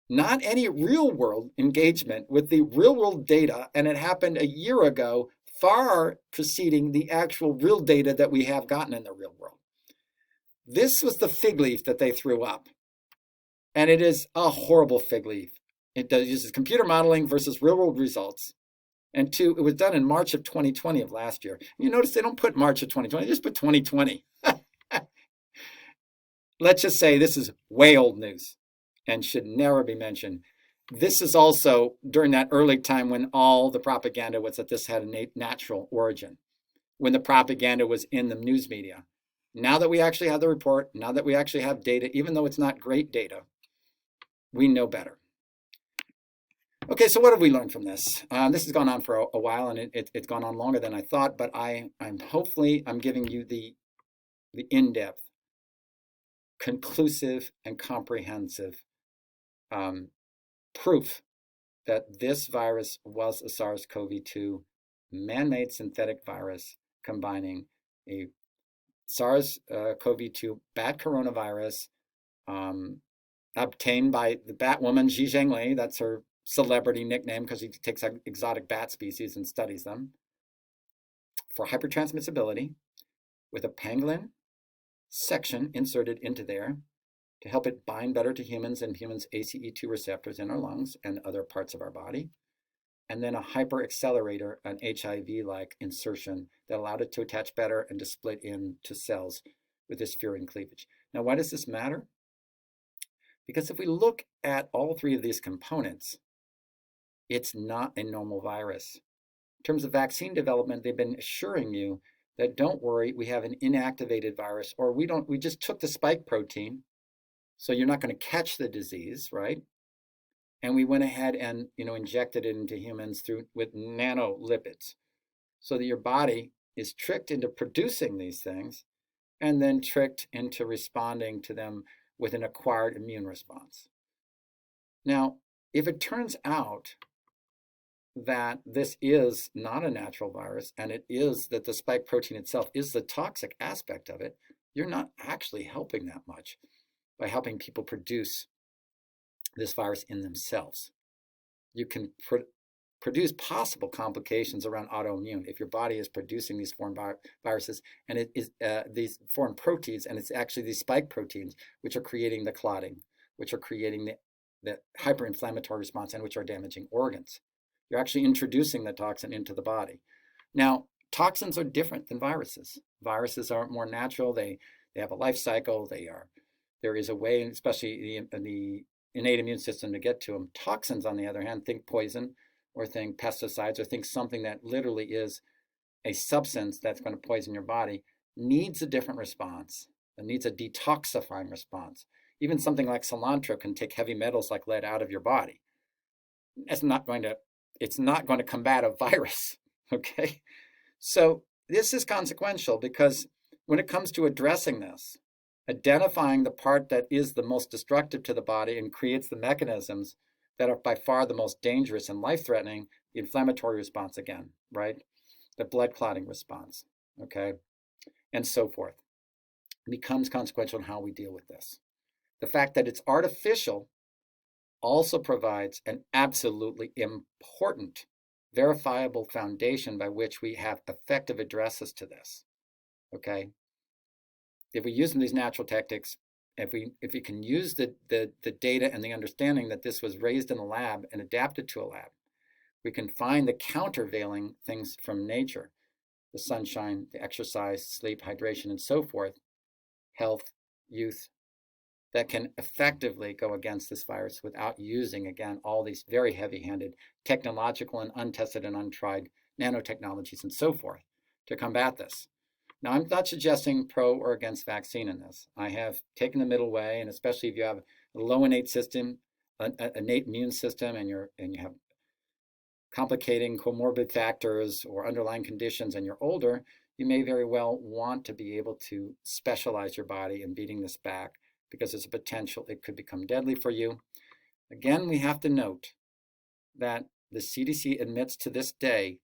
not any real world engagement with the real world data. And it happened a year ago, far preceding the actual real data that we have gotten in the real world. This was the fig leaf that they threw up. And it is a horrible fig leaf. It uses computer modeling versus real world results. And two, it was done in March of 2020 of last year. You notice they don't put March of 2020, they just put 2020. Let's just say this is way old news and should never be mentioned. This is also during that early time when all the propaganda was that this had a natural origin, when the propaganda was in the news media. Now that we actually have the report, now that we actually have data, even though it's not great data, we know better. Okay, so what have we learned from this? This has gone on for a while, and it's gone on longer than I thought, but I'm hopefully giving you the in-depth, conclusive, and comprehensive proof that this virus was a SARS-CoV-2 man-made synthetic virus combining a SARS-CoV-2 bat coronavirus obtained by the bat woman Xi Zhengli. That's her celebrity nickname because he takes exotic bat species and studies them for hypertransmissibility, with a pangolin section inserted into there to help it bind better to humans and humans' ACE2 receptors in our lungs and other parts of our body. And then a hyper accelerator, an HIV-like insertion that allowed it to attach better and to split into cells with this furin cleavage. Now, why does this matter? Because if we look at all three of these components, it's not a normal virus. In terms of vaccine development, they've been assuring you that don't worry, we have an inactivated virus, or we just took the spike protein, so you're not going to catch the disease, right? And we went ahead and injected it into humans with nanolipids, so that your body is tricked into producing these things, and then tricked into responding to them with an acquired immune response. Now, if it turns out that this is not a natural virus, and it is that the spike protein itself is the toxic aspect of it, you're not actually helping that much by helping people produce this virus in themselves. You can produce possible complications around autoimmune if your body is producing these foreign viruses, and it is these foreign proteins, and it's actually these spike proteins which are creating the clotting, which are creating the hyperinflammatory response, and which are damaging organs. You're actually introducing the toxin into the body. Now, toxins are different than viruses. Viruses are more natural. They have a life cycle. There is a way, especially the innate immune system, to get to them. Toxins, on the other hand, think poison, or think pesticides, or think something that literally is a substance that's going to poison your body, needs a different response. It needs a detoxifying response. Even something like cilantro can take heavy metals like lead out of your body. It's not going to combat a virus, okay? So this is consequential, because when it comes to addressing this, identifying the part that is the most destructive to the body and creates the mechanisms that are by far the most dangerous and life-threatening, the inflammatory response again, right? The blood clotting response, okay? And so forth, becomes consequential in how we deal with this. The fact that it's artificial also provides an absolutely important, verifiable foundation by which we have effective addresses to this, okay? If we use these natural tactics, if we can use the data and the understanding that this was raised in a lab and adapted to a lab, we can find the countervailing things from nature, the sunshine, the exercise, sleep, hydration, and so forth, health, youth, that can effectively go against this virus without using, again, all these very heavy-handed technological and untested and untried nanotechnologies and so forth to combat this. Now, I'm not suggesting pro or against vaccine in this. I have taken the middle way, and especially if you have a low innate system, an innate immune system, and you have complicating comorbid factors or underlying conditions, and you're older, you may very well want to be able to specialize your body in beating this back, because there's a potential it could become deadly for you. Again, we have to note that the CDC admits to this day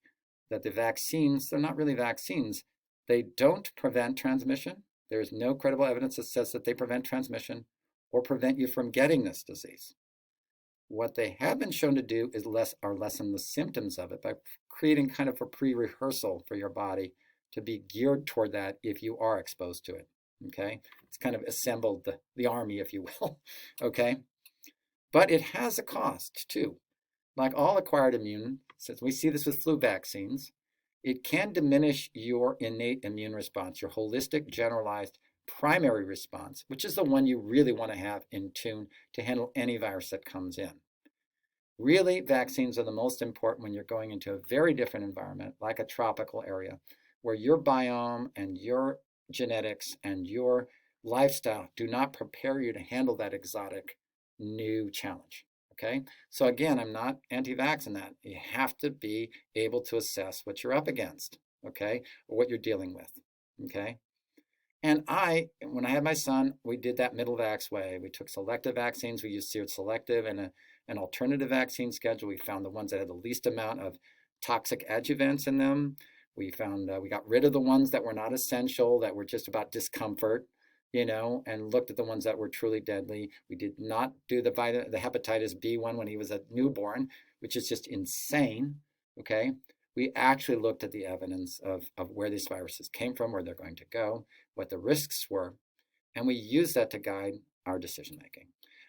that the vaccines, they're not really vaccines. They don't prevent transmission. There is no credible evidence that says that they prevent transmission or prevent you from getting this disease. What they have been shown to do is lessen the symptoms of it by creating kind of a pre-rehearsal for your body to be geared toward that if you are exposed to it. Okay, it's kind of assembled the army, if you will. Okay, but it has a cost too. Like all acquired immune, since we see this with flu vaccines, it can diminish your innate immune response, your holistic, generalized primary response, which is the one you really want to have in tune to handle any virus that comes in. Really, vaccines are the most important when you're going into a very different environment, like a tropical area, where your biome and your genetics and your lifestyle do not prepare you to handle that exotic new challenge. Okay, so again, I'm not anti-vax in that. You have to be able to assess what you're up against, okay, or what you're dealing with, okay. And when I had my son, we did that middle vax way. We took selective vaccines. We used seroselective and an alternative vaccine schedule. We found the ones that had the least amount of toxic adjuvants in them. We found we got rid of the ones that were not essential, that were just about discomfort, and looked at the ones that were truly deadly. We did not do the hepatitis B one when he was a newborn, which is just insane, okay? We actually looked at the evidence of where these viruses came from, where they're going to go, what the risks were, and we use that to guide our decision making.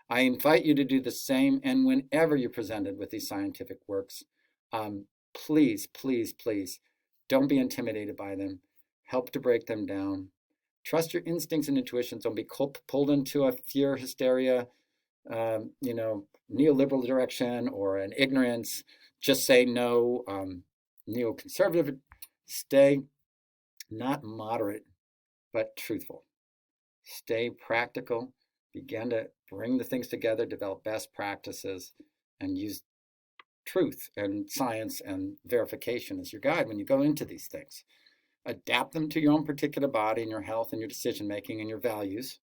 I invite you to do the same, and whenever you're presented with these scientific works, please, please, please don't be intimidated by them. Help to break them down. Trust your instincts and intuitions. Don't be pulled into a fear, hysteria, neoliberal direction or an ignorance. Just say no. Neoconservative. Stay not moderate, but truthful. Stay practical. Begin to bring the things together, develop best practices, and use truth and science and verification as your guide when you go into these things. Adapt them to your own particular body and your health and your decision making and your values,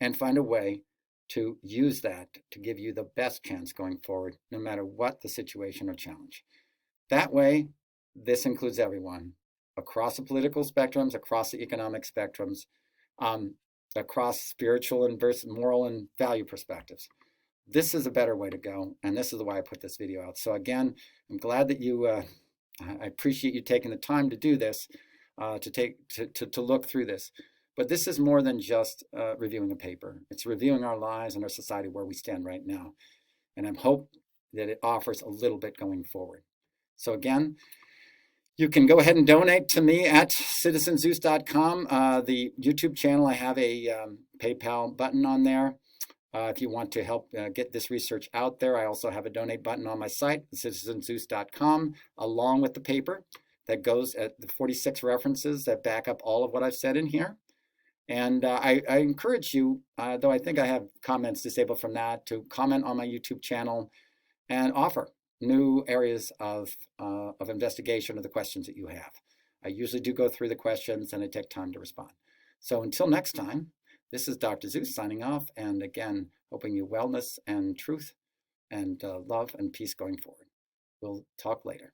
and find a way to use that to give you the best chance going forward, no matter what the situation or challenge. That way, this includes everyone across the political spectrums, across the economic spectrums, across spiritual and moral and value perspectives. This is a better way to go, and this is why I put this video out. So again, I'm glad that I appreciate you taking the time to do this, to look through this. But this is more than just reviewing a paper. It's reviewing our lives and our society where we stand right now. And I hope that it offers a little bit going forward. So again, you can go ahead and donate to me at citizenzeus.com. The YouTube channel, I have a PayPal button on there. If you want to help get this research out there, I also have a donate button on my site, citizenzeus.com, along with the paper that goes at the 46 references that back up all of what I've said in here. And I encourage you, though I think I have comments disabled from that, to comment on my YouTube channel and offer new areas of investigation of the questions that you have. I usually do go through the questions and I take time to respond. So until next time, this is Dr. Zeus signing off, and again, hoping you wellness and truth and love and peace going forward. We'll talk later.